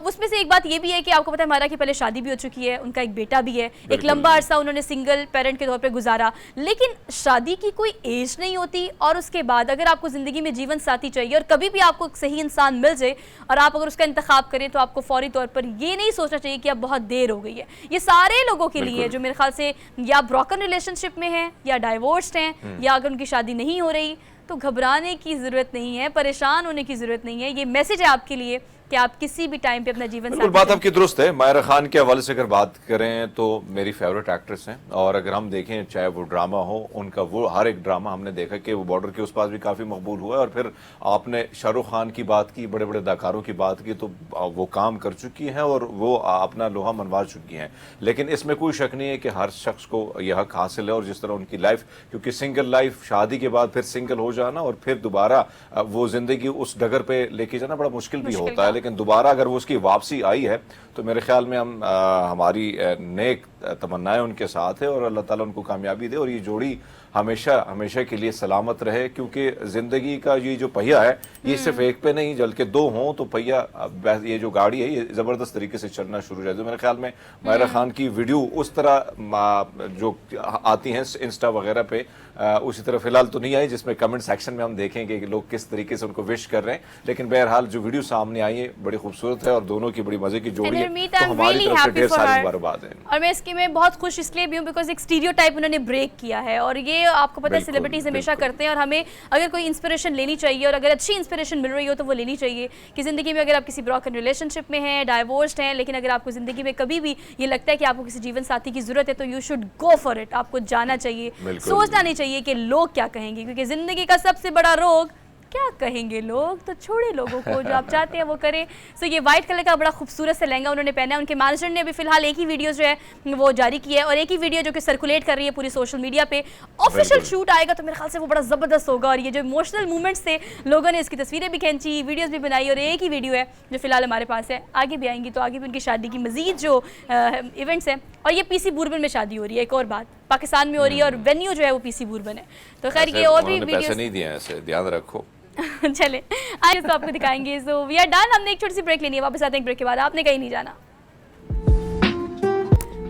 उसमें से एक बात ये भी है कि आपको पता है माहिरा की पहले शादी भी हो चुकी है, उनका एक बेटा भी है, एक लंबा अरसा उन्होंने सिंगल पेरेंट के तौर पे गुजारा। लेकिन शादी की कोई एज नहीं होती, और उसके बाद अगर आपको ज़िंदगी में जीवन साथी चाहिए और कभी भी आपको एक सही इंसान मिल जाए और आप अगर उसका इंतखाब करें तो आपको फौरी तौर पर ये नहीं सोचना चाहिए कि अब बहुत देर हो गई है। ये सारे लोगों के लिए जो मेरे ख्याल से या ब्रोकन रिलेशनशिप में हैं या डाइवोर्स्ड हैं या अगर उनकी शादी नहीं हो रही, तो घबराने की ज़रूरत नहीं है, परेशान होने की ज़रूरत नहीं है। ये मैसेज है आपके लिए कि आप किसी भी टाइम पे अपना जीवन बिल्कुल बात आपकी दुरुस्त है। माहिरा खान के हवाले से अगर बात करें तो मेरी फेवरेट एक्ट्रेस हैं, और अगर हम देखें चाहे वो ड्रामा हो, उनका वो हर एक ड्रामा हमने देखा कि वो बॉर्डर के उस पास भी काफ़ी मकबूल हुआ है। और फिर आपने शाहरुख खान की बात की, बड़े बड़े अदाकारों की बात की, तो वो काम कर चुकी हैं और वो अपना लोहा मनवा चुकी हैं। लेकिन इसमें कोई शक नहीं है कि हर शख्स को यह हक हासिल है, और जिस तरह उनकी लाइफ, क्योंकि सिंगल लाइफ, शादी के बाद फिर सिंगल हो जाना और फिर दोबारा वो जिंदगी उस डगर पे लेके जाना बड़ा मुश्किल भी होता है। लेकिन दोबारा अगर वो उसकी वापसी आई है तो मेरे ख्याल में हमारी नेक तमन्नाएं उनके साथ है, और अल्लाह ताला उनको कामयाबी दे और ये जोड़ी हमेशा हमेशा के लिए सलामत रहे। क्योंकि ज़िंदगी का ये जो पहिया है ये सिर्फ एक पे नहीं बल्कि दो हों तो पहिया, ये जो गाड़ी है ये ज़बरदस्त तरीके से चलना शुरू हो जाए। तो मेरे ख्याल में माहिरा खान की वीडियो उस तरह जो आती हैं इंस्टा वगैरह पे उसी तरह फिलहाल तो नहीं आई जिसमें कमेंट सेक्शन में हम देखेंगे कि लोग किस तरीके से उनको विश कर रहे हैं। लेकिन बहरहाल जो वीडियो सामने आई है बड़ी खूबसूरत है और दोनों की बड़ी मजे की जोड़ी है, तो हमारी तरफ से ढेर सारी मुबारकबाद है। और मैं इसकी में बहुत खुश इसलिए भी हूँ बिकॉज एक स्टीरियोटाइप उन्होंने ब्रेक किया है, और ये आपको पता है सेलिब्रिटीज हमेशा करते हैं। और हमें अगर कोई इंस्पिरेशन लेनी चाहिए और अगर अच्छी इंस्पिरेशन मिल रही हो तो वो लेनी चाहिए कि ज़िंदगी में अगर आप किसी ब्रोकन रिलेशनशिप में हैं, डाइवोर्स्ड हैं, लेकिन अगर आपको ज़िंदगी में कभी भी ये लगता है कि आपको किसी जीवन साथी की ज़रूरत है तो you should go for it. आपको जाना चाहिए, सोचना नहीं चाहिए कि लोग क्या कहेंगे, क्योंकि ज़िंदगी का सबसे बड़ा रोग क्या कहेंगे लोग, तो छोड़े लोगों को, जो आप चाहते हैं वो करें। सो ये वाइट कलर का बड़ा खूबसूरत सा लहंगा उन्होंने पहना है। उनके मैनेजर ने अभी फिलहाल एक ही वीडियो जो है वो जारी की है, और एक ही वीडियो जो कि सर्कुलेट कर रही है पूरी सोशल मीडिया पे। ऑफिशियल शूट आएगा तो मेरे ख्याल से वो बड़ा ज़बरदस्त होगा, और ये जो इमोशनल मूवमेंट्स थे लोगों ने इसकी तस्वीरें भी खींची, वीडियोज़ भी बनाई, और एक ही वीडियो है जो फिलहाल हमारे पास है। आगे भी आएंगी तो आगे भी उनकी शादी की मजीद जो इवेंट्स हैं, और ये पीसी बुरबन में शादी हो रही है, एक और बात पाकिस्तान में हो रही है, और वेन्यू जो है वो पीसी बुरबन है। तो खैर ये और भी वीडियो पैसे नहीं दिए ऐसे ध्यान रखो। चले आइए तो आपको दिखाएंगे। सो वी आर डन, हमने एक छोटी सी ब्रेक लेनी है, वापस आते हैं एक ब्रेक के बाद, आपने कहीं नहीं जाना।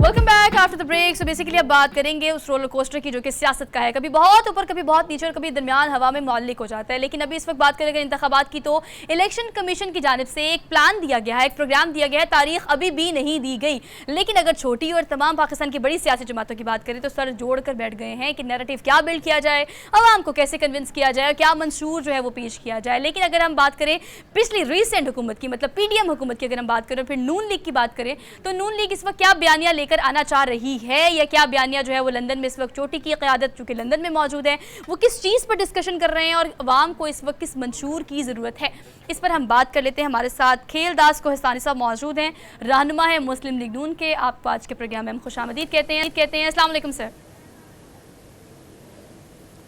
Welcome back after the break. So basically अब बात करेंगे उस रोलर कोस्टर की जो कि सियासत का है, कभी बहुत ऊपर कभी बहुत नीचे और कभी दरमियान हवा में मौलिक हो जाता है। लेकिन अभी इस वक्त बात करेंगे इंतखाबात की, तो इलेक्शन कमीशन की जानिब से एक प्लान दिया गया है, एक प्रोग्राम दिया गया है, तारीख अभी भी नहीं दी गई। लेकिन अगर छोटी और तमाम पाकिस्तान की बड़ी सियासी जमातों की बात करें तो सर जोड़ कर बैठ गए हैं कि नैरेटिव क्या बिल्ड किया जाए, अवाम को कैसे कन्विंस किया जाए, क्या मंशूर जो है वो पेश किया जाए। लेकिन अगर हम बात करें पिछली रिसेंट हुकूमत की, मतलब पीडीएम हुकूमत की अगर हम बात करें, फिर नून लीग की बात करें, तो नून लीग इस वक्त क्या बयानिया लेकर आना चाह रही है, या क्या बयानिया जो है वो लंदन में इस वक्त चोटी की क़यादत चूंकि लंदन में मौजूद है वो किस चीज़ पर डिस्कशन कर रहे हैं और अवाम को इस वक्त किस मंशूर की ज़रूरत है, इस पर हम बात कर लेते हैं। हमारे साथ खेलदास कोहिस्तानी साहब मौजूद हैं, रहनुमा है मुस्लिम लीग नून के। आपको आज के प्रोग्राम में हम खुशामदीद कहते हैं। अस्सलाम वालेकुम सर।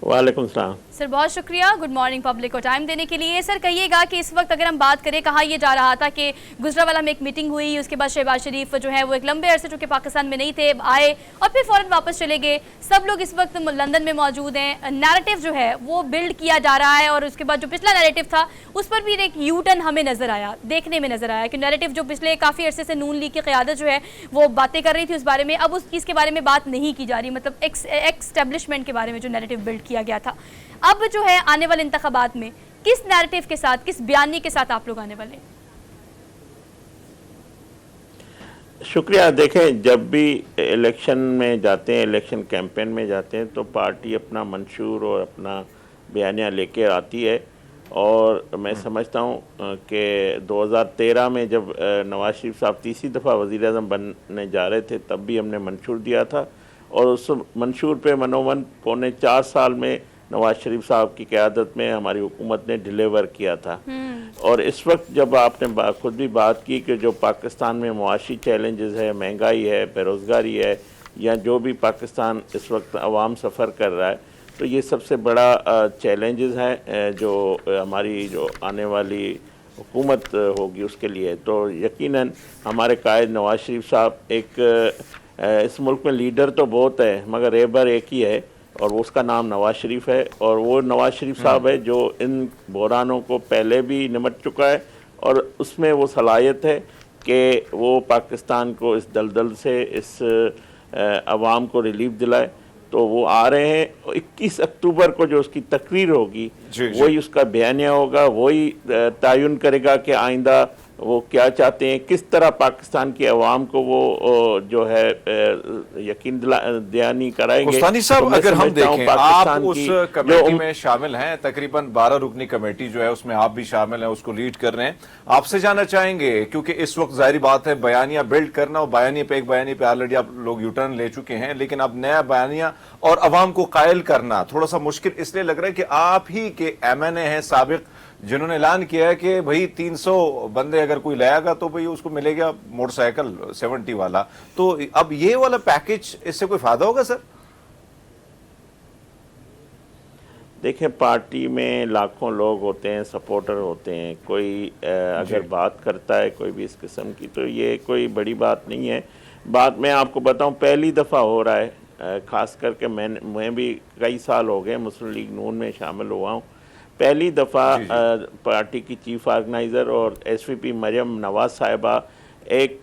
वालेकुम सलाम सर, बहुत शुक्रिया गुड मॉर्निंग पब्लिक को टाइम देने के लिए। सर कहिएगा कि इस वक्त अगर हम बात करें, कहा यह जा रहा था कि गुजरावाला में एक मीटिंग हुई, उसके बाद शहबाज शरीफ जो है वो एक लंबे अरसे चूँकि पाकिस्तान में नहीं थे आए और फिर फ़ौरन वापस चले गए, सब लोग इस वक्त लंदन में मौजूद हैं, नैरेटिव जो है वो बिल्ड किया जा रहा है और उसके बाद जो पिछला नैरेटिव था उस पर भी एक यू टर्न हमें नज़र आया, देखने में नज़र आया कि नैरेटिव जो पिछले काफ़ी अरसे से नून लीग की क़यादत जो है वो बातें कर रही थी उस बारे में, अब उस चीज़ के बारे में बात नहीं की जा रही, मतलब एक्सटेब्लिशमेंट के बारे में जो नैरेटिव बिल्ड किया गया था। अब जो है आने वाले इंतखाबात में किस नैरेटिव के साथ, किस बयानी के साथ आप लोग आने वाले? शुक्रिया। देखें, जब भी इलेक्शन में जाते हैं, इलेक्शन कैंपेन में जाते हैं, तो पार्टी अपना मंशूर और अपना बयानिया लेकर आती है। और मैं समझता हूँ कि 2013 में जब नवाज शरीफ साहब तीसरी दफ़ा वज़ीर आज़म बनने जा रहे थे, तब भी हमने मंशूर दिया था और उस मंशूर पे मनोमन 4.25 साल में नवाज शरीफ साहब की क़यादत में हमारी हुकूमत ने डिलीवर किया था। और इस वक्त जब आपने खुद भी बात की कि जो पाकिस्तान में मुआशी चैलेंजेस है, महंगाई है, बेरोज़गारी है, या जो भी पाकिस्तान इस वक्त अवाम सफ़र कर रहा है, तो ये सबसे बड़ा चैलेंजेस हैं जो हमारी जो आने वाली हुकूमत होगी उसके लिए। तो यकीनन हमारे कायद नवाज शरीफ साहब एक इस मुल्क में लीडर तो बहुत है मगर रेबर एक ही है और उसका नाम नवाज शरीफ है। और वो नवाज शरीफ साहब है जो इन बहरानों को पहले भी निमट चुका है और उसमें वो सलाहियत है कि वो पाकिस्तान को इस दलदल से, इस अवाम को रिलीफ दिलाए। तो वो आ रहे हैं, 21 अक्टूबर को जो उसकी तकरीर होगी वही उसका बयानिया होगा, वही तयन करेगा कि आइंदा वो क्या चाहते हैं, किस तरह पाकिस्तान की आवाम को वो जो है यकीन दयानी कराएंगे। कोस्तानी साहब, तो अगर हम देखें आप उस कमेटी में शामिल हैं, तकरीबन 12 रुकनी कमेटी जो है उसमें आप भी शामिल हैं, उसको लीड कर रहे हैं। आपसे जानना चाहेंगे क्योंकि इस वक्त जाहिर बात है बयानिया बिल्ड करना, और बयानी पे एक बयानी पे ऑलरेडी आप लोग यूटर्न ले चुके हैं, लेकिन अब नया बयानिया और अवाम को कायल करना थोड़ा सा मुश्किल इसलिए लग रहा है कि आप ही के MNA हैं साबिक, जिन्होंने ऐलान किया है कि भाई 300 बंदे अगर कोई लाएगा तो भाई उसको मिलेगा मोटरसाइकिल 70 वाला। तो अब ये वाला पैकेज, इससे कोई फायदा होगा सर? देखें, पार्टी में लाखों लोग होते हैं, सपोर्टर होते हैं, कोई अगर बात करता है कोई भी इस किस्म की, तो ये कोई बड़ी बात नहीं है। बात मैं आपको बताऊं, पहली दफ़ा हो रहा है, ख़ास करके मैं भी कई साल हो गए मुस्लिम लीग नून में शामिल हुआ हूँ। पहली दफ़ा पार्टी की चीफ ऑर्गेनाइज़र और SVP मरियम नवाज़ साहिबा एक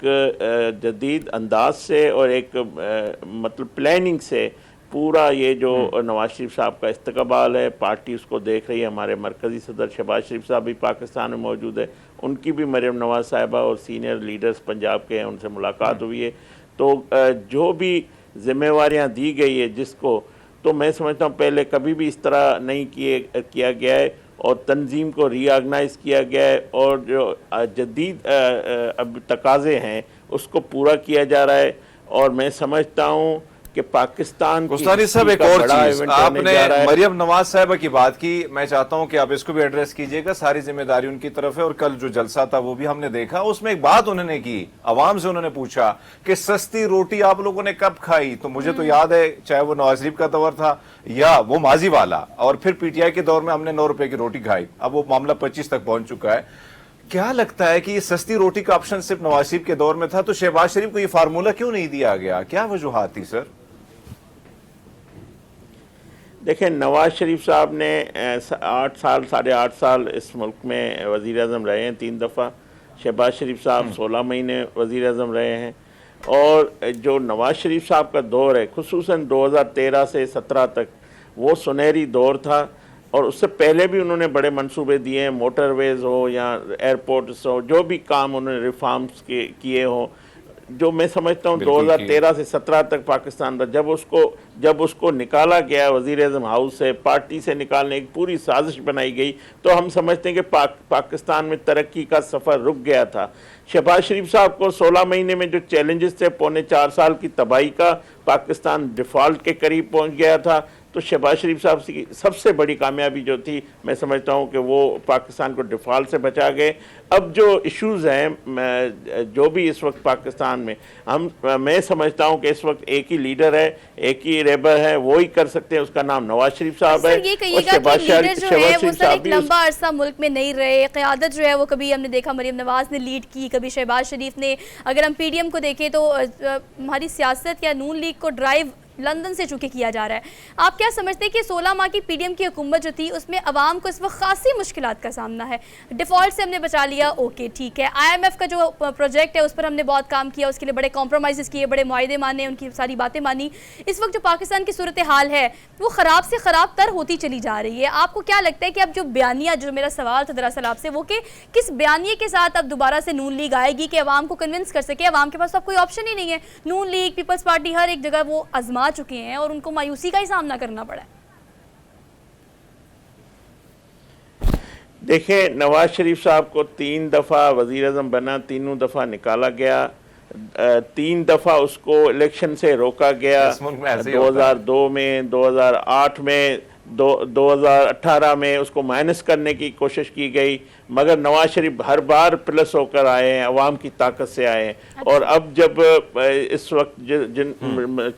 जदीद अंदाज से और एक मतलब प्लानिंग से पूरा ये जो नवाज शरीफ साहब का इस्तकबाल है, पार्टी उसको देख रही है। हमारे मरकज़ी सदर शहबाज शरीफ साहब भी पाकिस्तान में मौजूद है, उनकी भी मरियम नवाज़ साहिबा और सीनियर लीडर्स पंजाब के हैं, उनसे मुलाकात हुई है। तो जो भी जिम्मेवारियाँ दी गई है जिसको, तो मैं समझता हूँ पहले कभी भी इस तरह नहीं किया गया है और तंजीम को रीऑर्गेनाइज किया गया है और जो जदीद अब तकाज़े हैं उसको पूरा किया जा रहा है। और मैं समझता हूँ कि पाकिस्तान कोस्तानी साहब, एक और चीज, आपने मरियम नवाज साहिबा की बात की, मैं चाहता हूं कि आप इसको भी एड्रेस कीजिएगा। सारी जिम्मेदारी उनकी तरफ है और कल जो जलसा था वो भी हमने देखा, उसमें एक बात उन्होंने की, अवाम से उन्होंने पूछा कि सस्ती रोटी आप लोगों ने कब खाई। तो मुझे तो याद है, चाहे वो नवाज शरीफ का दौर था या वो माजी वाला, और फिर PTI के दौर में हमने 9 रुपए की रोटी खाई, अब वो मामला 25 तक पहुंच चुका है। क्या लगता है कि ये सस्ती रोटी का ऑप्शन सिर्फ नवाज शरीफ के दौर में था, तो शहबाज शरीफ को ये फार्मूला क्यों नहीं दिया गया? क्या वजूहात थी सर? देखें, नवाज़ शरीफ साहब ने 8 साल 8.5 साल इस मुल्क में वज़ीर आज़म रहे हैं 3 दफ़ा। शहबाज शरीफ साहब 16 महीने वज़ीर आज़म रहे हैं। और जो नवाज़ शरीफ साहब का दौर है, खुसूसन 2013 से 17 तक, वो सुनहरी दौर था। और उससे पहले भी उन्होंने बड़े मंसूबे दिए हैं, मोटरवेज़ हो या एयरपोर्ट्स हो, जो भी काम उन्होंने रिफॉर्म्स किए हों, जो मैं समझता हूँ 2013 से 17 तक पाकिस्तान था। जब उसको निकाला गया वज़ीर आज़म हाउस से, पार्टी से निकालने की पूरी साजिश बनाई गई, तो हम समझते हैं कि पाकिस्तान में तरक्की का सफ़र रुक गया था। शहबाज शरीफ साहब को 16 महीने में जो चैलेंजेस थे, 4.25 साल की तबाही का, पाकिस्तान डिफ़ॉल्ट के करीब पहुँच गया था। तो शहबाज शरीफ साहब की सबसे बड़ी कामयाबी जो थी, मैं समझता हूँ कि वो पाकिस्तान को डिफ़ॉल्ट से बचा गए। अब जो इश्यूज़ हैं जो भी इस वक्त पाकिस्तान में, मैं समझता हूँ कि इस वक्त एक ही लीडर है, एक ही रेबर है, वो ही कर सकते हैं, उसका नाम नवाज शरीफ साहब है। ये कहिएगा कि लीडर जो है वो सर एक लंबा अरसा मुल्क में नहीं रहे, क़यादत जो है वो कभी हमने देखा मरीम नवाज़ ने लीड की, कभी शहबाज शरीफ ने। अगर हम PDM को देखें तो हमारी सियासत या नून लीग को ड्राइव लंदन से चूँकि किया जा रहा है। आप क्या समझते हैं कि 16 माह की PDM की हुकूमत जो थी उसमें अवाम को इस वक्त खासी मुश्किलात का सामना है? डिफ़ॉल्ट से हमने बचा लिया, ओके ठीक है। IMF का जो प्रोजेक्ट है उस पर हमने बहुत काम किया, उसके लिए बड़े कॉम्प्रोमाइज़ किए, बड़े मुआहदे माने, उनकी सारी बातें मानी। इस वक्त जो पाकिस्तान की सूरत हाल है वो ख़राब से ख़राब तर होती चली जा रही है। आपको क्या लगता है कि अब जो बयानिया, जो मेरा सवाल था दरअसल आपसे, वो कि किस बयानिए के साथ अब दोबारा से नून लीग आएगी कि अवाम को कन्विंस कर सके? अवाम के पास अब कोई ऑप्शन ही नहीं है। नून लीग, पीपल्स पार्टी हर एक जगह वो आजमा चुके हैं और उनको मायूसी का ही सामना करना पड़ा है। देखिए, नवाज शरीफ साहब को 3 दफ़ा वज़ीर आज़म बना, तीनों दफ़ा निकाला गया, 3 दफ़ा उसको इलेक्शन से रोका गया। 2002 में, 2008 में, 2018 में उसको माइनस करने की कोशिश की गई, मगर नवाज शरीफ हर बार प्लस होकर आए हैं, अवाम की ताकत से आए हैं। अच्छा। और अब जब इस वक्त जिन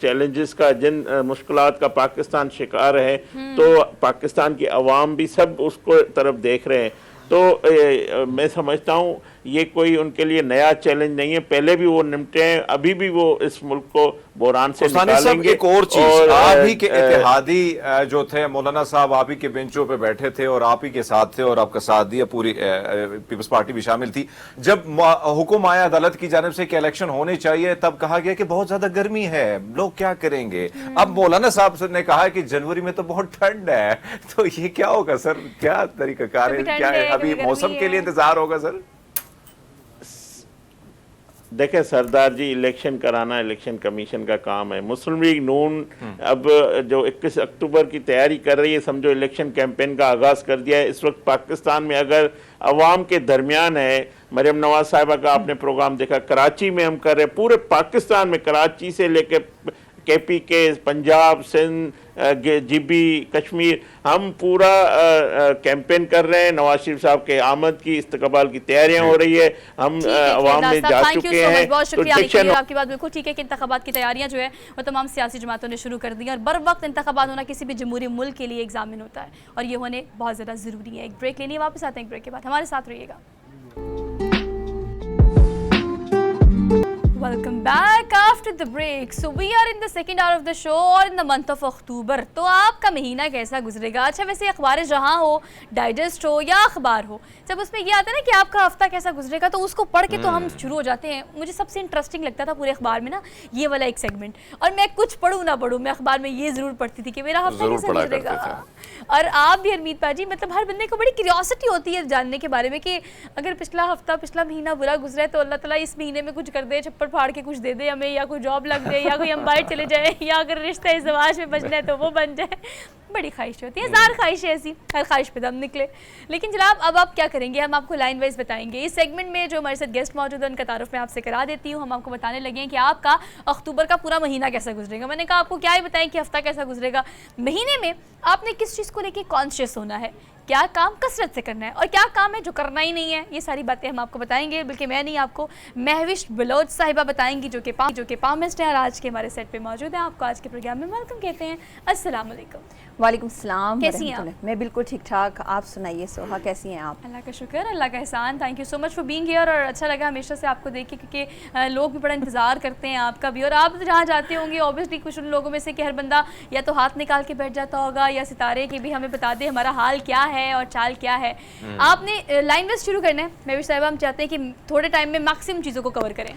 चैलेंजेस का, जिन मुश्किलात का पाकिस्तान शिकार है, तो पाकिस्तान की अवाम भी सब उसको तरफ देख रहे हैं। तो मैं समझता हूँ ये कोई उनके लिए नया चैलेंज नहीं है, पहले भी वो निपटे हैं, अभी भी वो इस मुल्क को बुहरान से निकालेंगे। एक और चीज, आप ही के इत्तेहादी जो थे मौलाना साहब, आप ही के बेंचों पे बैठे थे और आप ही के साथ थे और आपका साथ दिया, पूरी पीपल्स पार्टी भी शामिल थी। जब हुक्म आया अदालत की जानिब से कि इलेक्शन होने चाहिए, तब कहा गया कि बहुत ज्यादा गर्मी है, लोग क्या करेंगे। अब मौलाना साहब ने कहा कि जनवरी में तो बहुत ठंड है, तो ये क्या होगा सर? क्या तरीकाकार है, क्या है? अभी मौसम के लिए इंतजार होगा सर? देखें सरदार जी, इलेक्शन कराना इलेक्शन कमीशन का काम है। मुस्लिम लीग नून अब जो 21 अक्टूबर की तैयारी कर रही है, समझो इलेक्शन कैंपेन का आगाज़ कर दिया है। इस वक्त पाकिस्तान में अगर अवाम के दरमियान है, मरियम नवाज साहिबा का आपने प्रोग्राम देखा, कराची में हम कर रहे, पूरे पाकिस्तान में, कराची से लेकर KPK, पंजाब, सिंध, GB, कश्मीर, हम पूरा कैंपेन कर रहे हैं। नवाज शरीफ साहब के आमद की, इस्तकबाल की तैयारियां हो रही है, हम अवाम में जा चुके हैं। बहुत शुक्रिया, आपकी बात बिल्कुल ठीक है कि इंतखाबात की तैयारियां जो है वो तमाम सियासी जमातों ने शुरू कर दी और बर वक्त इंतखाबात होना किसी भी जमहूरी मुल्क के लिए एग्जामिन होता है और ये होने बहुत ज़्यादा ज़रूरी है। एक ब्रेक लेनी है, वापस आते हैं एक ब्रेक के बाद, हमारे साथ रहिएगा। Welcome back after the break. So we are in the second hour of the show और in the month of October. तो आपका महीना कैसा गुजरेगा? अच्छा, वैसे अखबार जहाँ हो, डाइजेस्ट हो या अखबार हो, जब उसमें ये आता है ना कि आपका हफ्ता कैसा गुजरेगा, तो उसको पढ़ के तो हम शुरू हो जाते हैं। मुझे सबसे इंटरेस्टिंग लगता था पूरे अखबार में ना ये वाला एक सेगमेंट, और मैं कुछ पढ़ूँ ना पढ़ूँ, मैं अखबार में ये ज़रूर पढ़ती थी कि मेरा हफ्ता कैसा गुजरेगा। और आप भी हरमीत पाजी, मतलब हर बंदे को बड़ी क्यूरियोसिटी होती है जानने के बारे में कि अगर पिछला हफ्ता, पिछला महीना बुरा गुजरा है तो अल्लाह ताला इस महीने में कुछ कर दे, छप्पर फाड़ के कुछ दे दे हमें, या कोई जॉब लग दे, या कोई हम बाहर चले जाए, या अगर रिश्ता इज़्दिवाज में बचना है तो वो बन जाए। बड़ी ख्वाहिश होती है, ज़ार ख्वाहिश है ऐसी, हर ख्वाहिश पे दम निकले। लेकिन जनाब अब आप क्या करेंगे, हम आपको लाइन वाइज बताएंगे। इस सेगमेंट में जो हमारे साथ गेस्ट मौजूद है उनका तारुफ मैं आपसे करा देती हूँ। हम आपको बताने लगे हैं कि आपका अक्टूबर का पूरा महीना कैसा गुजरेगा। मैंने कहा आपको क्या ही बताएं कि हफ्ता कैसा गुजरेगा। महीने में आपने किस चीज़ को लेकर कॉन्शियस होना है, क्या काम कसरत से करना है और क्या काम है जो करना ही नहीं है, ये सारी बातें हम आपको बताएंगे। बल्कि मैं नहीं, आपको महविश बलोच साहिबा बताएंगी जो कि पामिस्ट हैं और आज के हमारे सेट पे मौजूद हैं। आपको आज के प्रोग्राम में वेलकम कहते हैं। अस्सलाम वालेकुम। वालेकुम सलाम। कैसी हैं आप? मैं बिल्कुल ठीक ठाक, आप सुनाइए सोहा, कैसी हैं आप? अल्लाह का शुक्र, अल्लाह का एहसान। Thank you so much for being here. और अच्छा लगा हमेशा से आपको देख के, क्योंकि लोग भी बड़ा इंतज़ार करते हैं आपका भी। और आप जहाँ जाते होंगे ऑब्वियसली कुछ उन लोगों में से कि हर बंदा या तो हाथ निकाल के बैठ जाता होगा या सितारे के भी हमें बता दे हमारा हाल क्या है और चाल क्या है। आपने लाइन वेस्ट शुरू करना है महविश साहिबा, हम चाहते हैं कि थोड़े टाइम में मैक्सिमम चीज़ों को कवर करें,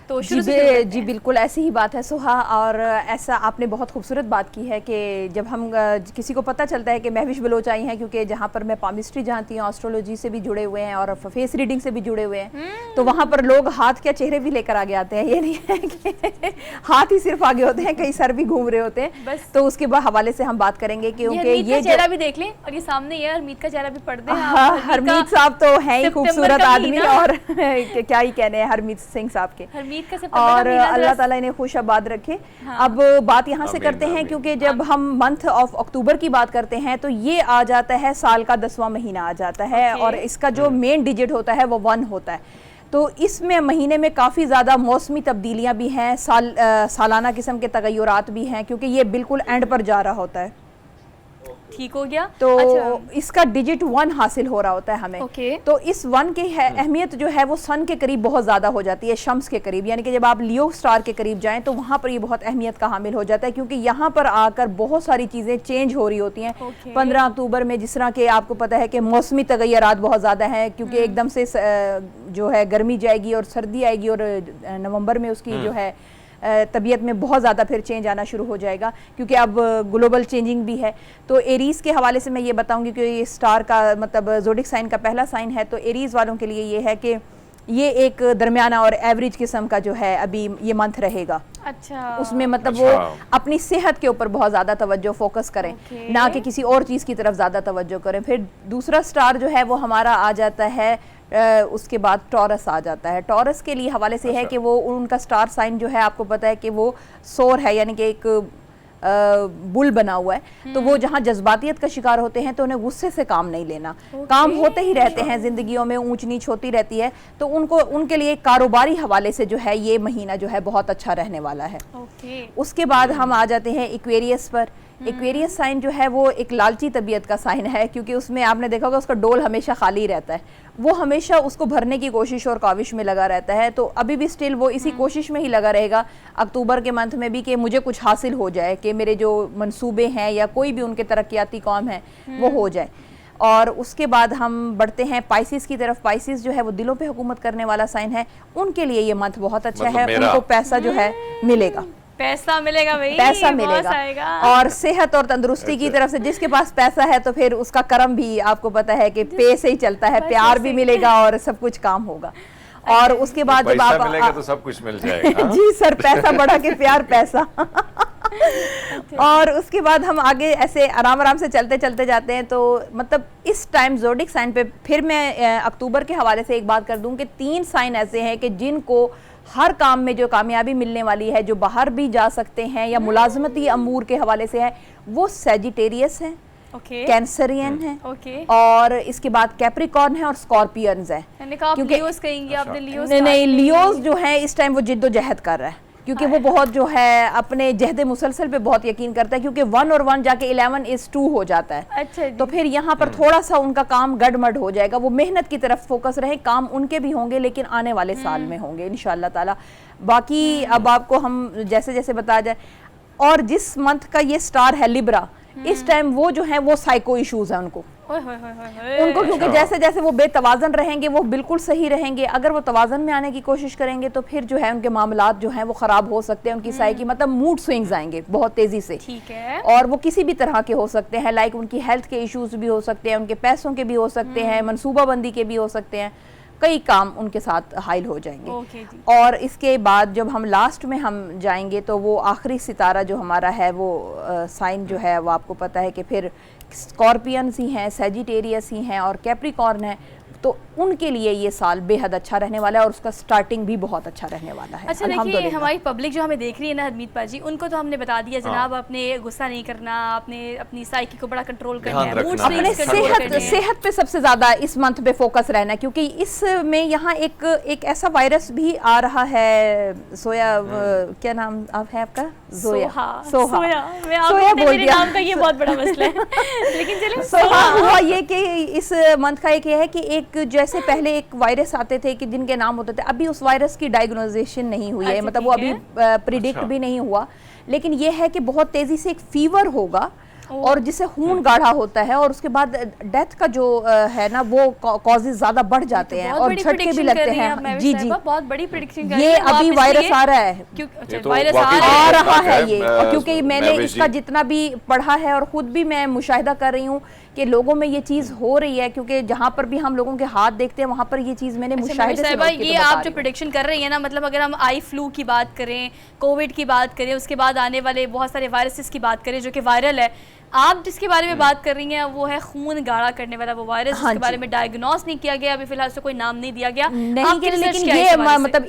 तो शुरू से शुरू करते जी हैं। बिल्कुल ऐसी ही बात है सोहा। और ऐसा आपने बहुत खूबसूरत बात की है कि जब हम किसी को पता चलता है कि महविश बलोच आई हैं, क्योंकि जहाँ पर मैं पामिस्ट्री जानती हूँ, एस्ट्रोलॉजी से भी जुड़े हुए हैं और फेस रीडिंग से भी जुड़े हुए हैं, तो वहाँ पर लोग हाथ क्या चेहरे भी लेकर आगे आते हैं। ये नहीं है कि हाथ ही सिर्फ आगे होते हैं, कई सर भी घूम रहे होते हैं। बस। तो उसके बाद हवाले से हम बात करेंगे क्योंकि हरमीत का ये चेहरा भी देख लें, और ये सामने ये हरमीत का चेहरा भी पढ़ दें। हाँ, हरमीत साहब तो हैं ही सितंबर खूबसूरत का आदमी महीना। और क्या ही कहने हैं हरमीत सिंह साहब के। हरमीत का सितंबर और का महीना अल्लाह जरा- ताला इन्हें खुश आबाद रखे। हाँ। अब बात यहाँ से आमीन, करते हैं आमीन। क्योंकि जब हम मंथ ऑफ अक्टूबर की बात करते हैं तो ये आ जाता है साल का 10वां महीना आ जाता है। ओके। और इसका जो मेन डिजिट होता है वो 1 होता है। तो इसमें महीने में काफ़ी ज़्यादा मौसमी तब्दीलियाँ भी हैं, सालाना किस्म के तगय्युरात भी हैं, क्योंकि ये बिल्कुल एंड पर जा रहा होता है। ठीक हो गया। तो अच्छा, इसका डिजिट 1 हासिल हो रहा होता है हमें। ओके। तो इस 1 की अहमियत जो है वो सन के करीब बहुत ज़्यादा हो जाती है, शम्स के करीब। यानी कि जब आप लियो स्टार के करीब जाएं तो वहाँ पर ये बहुत अहमियत का हामिल हो जाता है, क्योंकि यहाँ पर आकर बहुत सारी चीज़ें चेंज हो रही होती हैं। ओके। 15 अक्टूबर में जिस तरह के आपको पता है कि मौसमी तगय्युरात बहुत ज़्यादा हैं, क्योंकि एकदम से जो है गर्मी जाएगी और सर्दी आएगी, और नवंबर में उसकी जो है तबीयत में बहुत ज़्यादा फिर चेंज आना शुरू हो जाएगा, क्योंकि अब ग्लोबल चेंजिंग भी है। तो एरीज़ के हवाले से मैं ये बताऊंगी कि ये स्टार का मतलब ज़ोडिक साइन का पहला साइन है। तो एरीज़ वालों के लिए ये है कि ये एक दरमियाना और एवरेज किस्म का जो है अभी ये मंथ रहेगा। अच्छा, उसमें मतलब अच्छा। वो अपनी सेहत के ऊपर बहुत ज़्यादा तवज्जो फोकस करें, ओके। ना कि किसी और चीज़ की तरफ ज़्यादा तवज्जो करें। फिर दूसरा स्टार जो है वो हमारा आ जाता है उसके बाद टॉरस आ जाता है। टॉरस के लिए हवाले से है अच्छा। कि वो उनका स्टार साइन जो है आपको पता है कि वो सोर है, यानी कि एक बुल बना हुआ है। तो वो जहाँ जज्बातियत का शिकार होते हैं तो उन्हें गुस्से से काम नहीं लेना। काम होते ही रहते हैं, जिंदगियों में ऊंच नीच होती रहती है। तो उनके लिए कारोबारी हवाले से जो है ये महीना जो है बहुत अच्छा रहने वाला है। ओके। उसके बाद हम आ जाते हैं इक्वेरियस पर। इक्वेरियस साइन जो है वो एक लालची तबीयत का साइन है, क्योंकि उसमें आपने देखा होगा उसका डोल हमेशा खाली रहता है, वो हमेशा उसको भरने की कोशिश और काविश में लगा रहता है। तो अभी भी स्टिल वो इसी कोशिश में ही लगा रहेगा अक्टूबर के मंथ में भी, कि मुझे कुछ हासिल हो जाए, कि मेरे जो मंसूबे हैं या कोई भी उनके तरक्याती काम है वो हो जाए। और उसके बाद हम बढ़ते हैं पाइसिस की तरफ। पाइसिस जो है वो दिलों पे हुकूमत करने वाला साइन है, उनके लिए ये मंथ बहुत अच्छा मतलब है। मेरा। उनको पैसा जो है मिलेगा, पैसा मिलेगा भाई, पैसा बहुत मिलेगा। आएगा। और सेहत और तंदुरुस्ती की तरफ से जिसके पास पैसा है तो फिर उसका कर्म भी आपको पता है कि पे से ही चलता है, बस प्यार ऐसे भी ही। मिलेगा और सब कुछ काम होगा। और उसके बाद जब पैसा आप मिलेगा तो सब कुछ मिल जाएगा। हाँ? जी सर, पैसा बढ़ा के प्यार पैसा। और उसके बाद हम आगे ऐसे आराम आराम से चलते चलते जाते हैं। तो मतलब इस टाइम ज़ोडिक साइन पे फिर मैं अक्टूबर के हवाले से एक बात कर दूं कि 3 साइन ऐसे हैं कि जिनको हर काम में जो कामयाबी मिलने वाली है, जो बाहर भी जा सकते हैं या मुलाजमती अमूर के हवाले से है, वो सेजिटेरियस हैं, ओके। कैंसरियन हैं, ओके। और इसके बाद कैप्रिकॉर्न है और स्कॉर्पियंस है। मैंने कहा आप क्योंकि- लियोस कहेंगे, आपने लियोस नहीं कहा नहीं, ही लियोस जो है इस टाइम वो जिद्दोजहद कर रहा है, क्योंकि वो बहुत जो है अपने जहद मुसलसल पे बहुत यकीन करता है, क्योंकि 1 और 1 जाके 11 is 2 हो जाता है। अच्छा जी। तो फिर यहाँ पर थोड़ा सा उनका काम गड़मड़ हो जाएगा। वो मेहनत की तरफ फोकस रहे, काम उनके भी होंगे लेकिन आने वाले साल में होंगे इंशाअल्लाह ताला। बाकी अब आपको हम जैसे जैसे बताया जाए। और जिस मंथ का ये स्टार है लिब्रा, इस टाइम वो जो है वो साइको इश्यूज है उनको, ओए होए होए होए होए। उनको क्योंकि अच्छा। जैसे जैसे वो बेतवाजन रहेंगे वो बिल्कुल सही रहेंगे। अगर वो तवाजन में आने की कोशिश करेंगे तो फिर जो है उनके मामलात जो हैं वो ख़राब हो सकते हैं। उनकी साइकी मतलब मूड स्विंग्स आएंगे बहुत तेज़ी से, ठीक है। और वो किसी भी तरह के हो सकते हैं। लाइक उनकी हेल्थ के इश्यूज भी हो सकते हैं, उनके पैसों के भी हो सकते हैं, मनसूबाबंदी के भी हो सकते हैं। कई काम उनके साथ हाइल हो जाएंगे। ओके जी। और इसके बाद जब हम लास्ट में हम जाएंगे तो वो आखिरी सितारा जो हमारा है वो साइन जो है वो आपको पता है कि फिर स्कॉर्पियंस ही हैं, सेजिटेरियस ही हैं और कैप्रिकॉर्न है। तो उनके लिए ये साल बेहद अच्छा रहने वाला है और उसका स्टार्टिंग भी बहुत अच्छा रहने वाला है। अच्छा, देखिए हमारी पब्लिक जो हमें देख रही है ना हरमीत पाजी, उनको तो हमने बता दिया जनाब, आपने गुस्सा नहीं करना, आपने अपनी साइकी को बड़ा कंट्रोल करना है, मूड अपने सेहत पे सबसे ज्यादा इस मंथ पे फोकस रहना है, क्योंकि इसमें यहाँ एक ऐसा वायरस भी आ रहा है, सोया क्या नाम है आपका? सोया बोल दिया, नाम का ये बहुत बड़ा मसला है लेकिन चलिए सोहा हुआ ये कि इस मंथ का एक ये है कि एक जैसे पहले एक वायरस आते थे कि जिनके नाम होते थे, अभी उस वायरस की डायग्नोसिस नहीं हुई है, मतलब वो अभी प्रिडिक्ट भी नहीं हुआ, लेकिन ये है कि बहुत तेजी से एक फीवर होगा और जिससे खून गाढ़ा होता है और उसके बाद डेथ का जो है ना वो कॉजेज ज्यादा बढ़ जाते हैं और झटके भी लगते हैं। जी जी, बहुत बड़ी प्रेडिक्शन ये अभी वायरस आ रहा है, वायरस आ रहा है ये, क्योंकि मैंने इसका जितना भी पढ़ा है और खुद भी मैं मुशाहिदा कर रही हूँ कि लोगों में ये चीज हो रही है, क्योंकि जहाँ पर भी हम लोगों के हाथ देखते हैं वहाँ पर ये चीज मैंने मुशाहिदे से लौट के ये आप जो प्रेडिक्शन कर रही है ना, मतलब अगर हम आई फ्लू की बात करें, कोविड की बात करें, उसके बाद आने वाले बहुत सारे वायरसेस की बात करें जो कि वायरल है, आप जिसके बारे में बात कर रही हैं वो है खून गाढ़ा करने वाला वो वायरस, जिसके बारे में डायग्नोस नहीं किया गया, अभी फिलहाल से कोई नाम नहीं दिया गया नहीं, लेकिन ये मतलब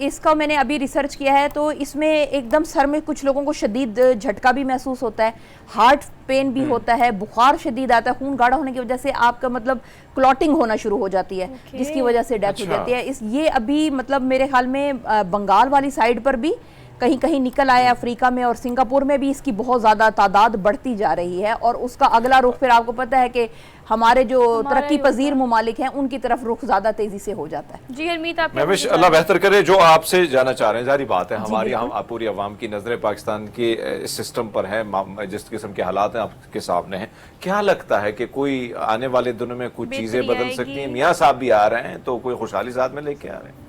इसका मैंने अभी रिसर्च किया है तो इसमें एकदम सर में कुछ लोगों को शदीद झटका भी महसूस होता है, हार्ट पेन भी होता है, बुखार शदीद आता है, खून गाढ़ा होने की वजह से आपका मतलब क्लॉटिंग होना शुरू हो जाती है, जिसकी वजह से डेथ हो जाती है। ये अभी मतलब मेरे ख्याल में बंगाल वाली साइड पर भी कहीं कहीं निकल आया, अफ्रीका में और सिंगापुर में भी इसकी बहुत ज़्यादा तादाद बढ़ती जा रही है और उसका अगला रुख फिर आपको पता है कि हमारे जो तरक्की पजीर ममालिक हैं उनकी तरफ रुख ज़्यादा तेजी से हो जाता है। जी हरमीत, आप अल्लाह बेहतर करे। जो आपसे जाना चाह रहे हैं, जारी बात है हमारी हम पूरी अवाम की नजरें पाकिस्तान के सिस्टम पर है, जिस किस्म के हालात हैं आपके सामने हैं, क्या लगता है कि कोई आने वाले दिनों में कुछ चीज़ें बदल सकती हैं? मियाँ साहब भी आ रहे हैं तो कोई खुशहाली साथ में लेके आ रहे हैं?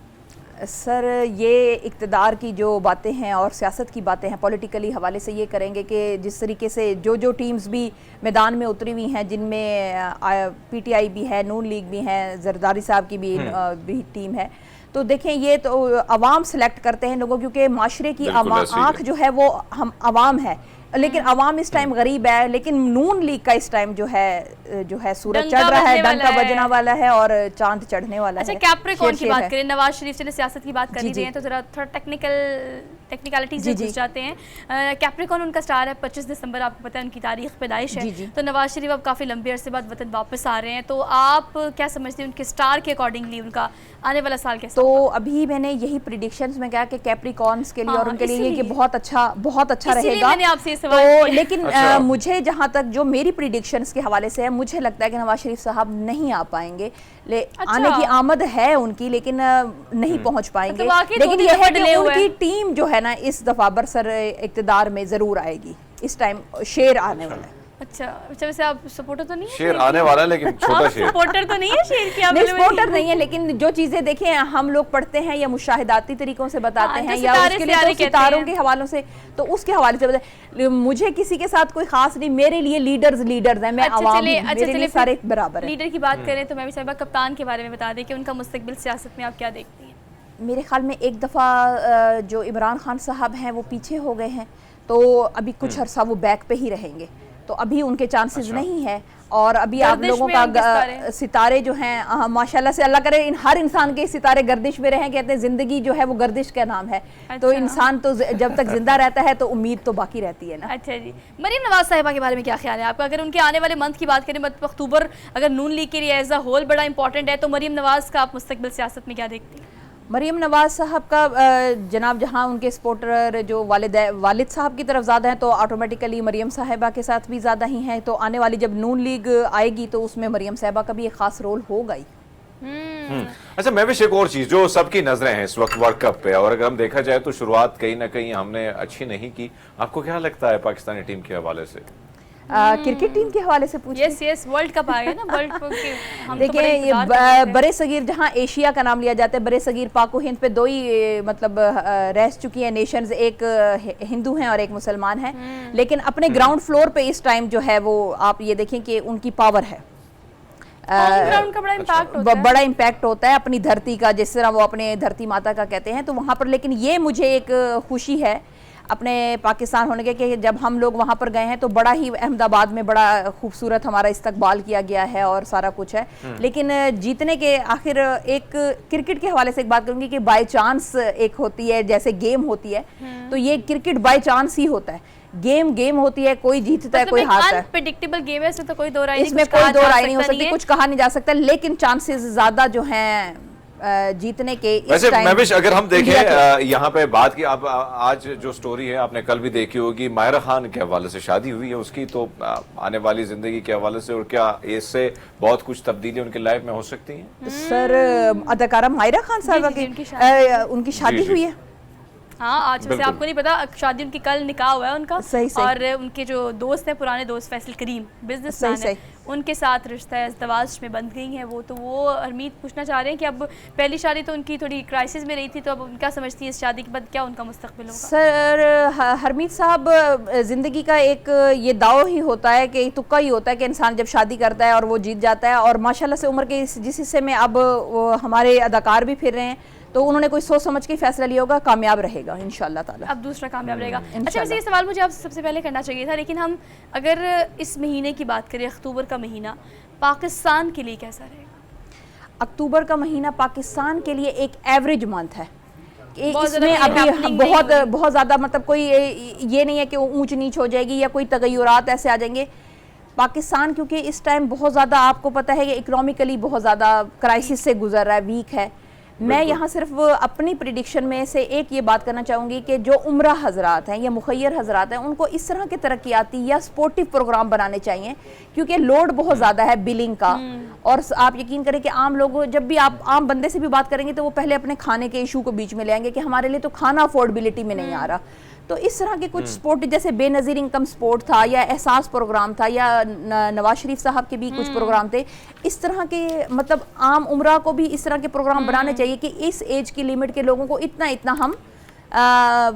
सर ये इक़्तिदार की जो बातें हैं और सियासत की बातें हैं, पॉलिटिकली हवाले से ये करेंगे कि जिस तरीके से जो टीम्स भी मैदान में उतरी हुई हैं, जिनमें PTI भी है, नून लीग भी हैं, जरदारी साहब की भी टीम है, तो देखें ये तो अवाम सेलेक्ट करते हैं लोगों, क्योंकि माशरे की आँख जो है वो हम अवाम है, लेकिन अवाम इस टाइम गरीब है, लेकिन नून लीग का इस टाइम जो है सूरज चढ़ रहा है, डंका बजना वाला है और चांद चढ़ने वाला है। अच्छा, कैप्रिकॉर्न की बात करें, नवाज शरीफ से सियासत की बात कर रही हैं तो जरा थोड़ा टेक्निकलिटी से घुस जाते हैं। कैप्रिकॉर्न उनका स्टार है, 25 दिसंबर आपको पता है उनकी तारीख पैदाइश है, तो नवाज शरीफ अब काफ़ी लंबे अरसे बाद वतन वापस आ रहे हैं, तो आप क्या समझते हैं उनके स्टार के अकॉर्डिंगली उनका आने वाला साल कैसा? तो अभी मैंने यही प्रेडिक्शंस में कहा कि कैप्रिकॉर्न्स के लिए और उनके लिए ये बहुत अच्छा रहेगा। मैंने आपसे तो लेकिन मुझे जहाँ तक जो मेरी प्रेडिक्शंस के हवाले से है, मुझे लगता है कि नवाज शरीफ साहब नहीं आ पाएंगे, आने की आमद है उनकी, लेकिन नहीं पहुँच पाएंगे। लेकिन यह है कि उनकी टीम जो है ना इस दफा बरसर इक़्तिदार में जरूर आएगी, इस टाइम शेर आने वाला है। अच्छा, वैसे आप सपोर्टर तो नहीं है? शेर आने वाला है लेकिन छोटा शेर। सपोर्टर तो नहीं है शेर की? नहीं, सपोर्टर नहीं है, लेकिन जो चीजें देखें हम लोग पढ़ते हैं या मुशाहिदाती तरीकों से बताते हैं या उसके लिए सितारों के हवालों से, तो उसके हवाले से बताए। मुझे किसी के साथ कोई खास नहीं, मेरे लिए लीडर्स हैं, मैं आवाम, मेरे लिए सारे बराबर हैं। लीडर की बात करें तो मैं भी साहिबा कप्तान के बारे में बता दें कि उनका मुस्तकबिल सियासत में आप क्या देखती हैं? मेरे ख्याल में एक दफ़ा जो इमरान खान साहब हैं वो पीछे हो गए हैं, तो अभी कुछ अरसा वो बैक पे ही रहेंगे, तो अभी उनके चांसेस नहीं है। और अभी आप लोगों का सितारे जो हैं माशाल्लाह से अल्लाह करे हर इंसान के सितारे गर्दिश में रहें, कहते हैं ज़िंदगी जो है वो गर्दिश का नाम है। तो इंसान तो जब तक जिंदा रहता है तो उम्मीद तो बाकी रहती है ना। अच्छा जी, मरीम नवाज साहिबा के बारे में क्या ख्याल है आपका? अगर उनके आने वाले मंथ की बात करें, मतलब अक्टूबर अगर नून लीग के लिए एज अ होल बड़ा इंपॉर्टेंट है, तो मरीम नवाज का आप मुस्तकबिल सियासत में क्या देखती हैं? मरीम नवाज साहब का जनाब जहाँ उनके सपोर्टर जो वालिद साहब की तरफ ज़्यादा हैं, तो ऑटोमेटिकली मरीम साहिबा के साथ भी ज़्यादा ही हैं, तो आने वाली जब नून लीग आएगी तो उसमें मरीम साहिबा का भी एक ख़ास रोल होगा ही। अच्छा, मैं भी एक और चीज़ जो सबकी नजरें हैं इस वक्त वर्ल्ड कप पे, और अगर हम देखा जाए तो शुरुआत कहीं ना कहीं हमने अच्छी नहीं की, आपको क्या लगता है पाकिस्तानी टीम के हवाले से? क्रिकेट टीम के हवाले से पूछिए। यस वर्ल्ड कप आ गया ना, वर्ल्ड कप के हम देखिए ये बड़े सगीर जहां एशिया का नाम लिया जाता है, बड़े सगीर पाक हिंद पे दो ही मतलब रह चुकी हैं नेशंस, एक हिंदू हैं और एक मुसलमान हैं, लेकिन अपने ग्राउंड फ्लोर पे इस टाइम जो है वो आप ये देखें कि उनकी पावर है, ग्राउंड का बड़ा इम्पैक्ट होता है अपनी धरती का, जिस तरह वो अपने धरती माता का कहते हैं, तो वहाँ पर। लेकिन ये मुझे एक खुशी है अपने पाकिस्तान होने के कि जब हम लोग वहाँ पर गए हैं तो बड़ा ही अहमदाबाद में बड़ा खूबसूरत हमारा इस्तकबाल किया गया है और सारा कुछ है। लेकिन जीतने के आखिर एक क्रिकेट के हवाले से एक बात करूंगी कि बाय चांस एक होती है, जैसे गेम होती है, तो ये क्रिकेट बाय चांस ही होता है। गेम होती है, कोई जीतता है, कोई हारता है। अनप्रेडिक्टेबल गेम है, इसमें तो कोई दो राय नहीं, इसमें कोई दो राय नहीं हो सकती, कुछ कहा नहीं जा सकता, लेकिन चांसेस ज्यादा जो हैं जीतने के। वैसे महविश अगर हम देखें यहाँ पे बात की, आप आज जो स्टोरी है आपने कल भी देखी होगी, मायरा खान के हवाले से शादी हुई है उसकी, तो आने वाली जिंदगी के हवाले से और क्या इससे बहुत कुछ तब्दीली उनकी लाइफ में हो सकती है? सर अदाकारा मायरा खान साहब की उनकी शादी हुई है। हाँ, आज वैसे आपको नहीं पता, शादी उनकी कल निकाह हुआ है उनका। सही। और उनके जो दोस्त हैं, पुराने दोस्त फैसल करीम बिजनेसमैन है, उनके साथ रिश्ता अज़दवाज में बंध गई हैं वो। तो वो हरमीत पूछना चाह रहे हैं कि अब पहली शादी तो उनकी थोड़ी क्राइसिस में रही थी, तो अब उनका समझती है इस शादी के बाद क्या उनका मुस्तकबिल होगा? सर हरमीत साहब, ज़िंदगी का एक ये दाव ही होता है कि तुक्का ही होता है कि इंसान जब शादी करता है और वो जीत जाता है, और माशाल्लाह से उम्र के जिस हिस्से में अब हमारे अदाकार भी फिर रहे हैं, तो उन्होंने कोई सोच समझ के फैसला लिया होगा, कामयाब रहेगा इंशाल्लाह ताला। अब दूसरा कामयाब रहेगा। अच्छा, वैसे ये सवाल मुझे आपसे सबसे पहले करना चाहिए था, लेकिन हम अगर इस महीने की बात करें, अक्टूबर का महीना पाकिस्तान के लिए कैसा रहेगा? अक्टूबर का महीना पाकिस्तान के लिए एक एवरेज मंथ है। इसमें अभी बहुत ज़्यादा मतलब कोई ये नहीं है कि ऊंच नीच हो जाएगी या कोई तगय्युरात ऐसे आ जाएंगे। पाकिस्तान क्योंकि इस टाइम बहुत ज़्यादा, आपको पता है कि इकोनॉमिकली बहुत ज़्यादा क्राइसिस से गुजर रहा है, वीक है। मैं यहाँ सिर्फ अपनी प्रिडिक्शन में से एक ये बात करना चाहूँगी कि जो उम्रा हजरात हैं या मुखैर हजरात हैं, उनको iस तरह के तरक्याती या स्पोर्टिव प्रोग्राम बनाने चाहिए, क्योंकि लोड बहुत ज़्यादा है बिलिंग का। और आप यकीन करें कि आम लोग, जब भी आप आम बंदे से भी बात करेंगे तो वो पहले अपने खाने के इशू को बीच में ले आएंगे कि हमारे लिए तो खाना अफोर्डेबिलिटी में नहीं आ रहा। तो इस तरह के कुछ स्पोर्ट, जैसे बेनज़ीर इनकम स्पोर्ट था या एहसास प्रोग्राम था या नवाज शरीफ साहब के भी कुछ प्रोग्राम थे, इस तरह के मतलब आम उम्रा को भी इस तरह के प्रोग्राम बनाने चाहिए कि इस एज की लिमिट के लोगों को इतना इतना हम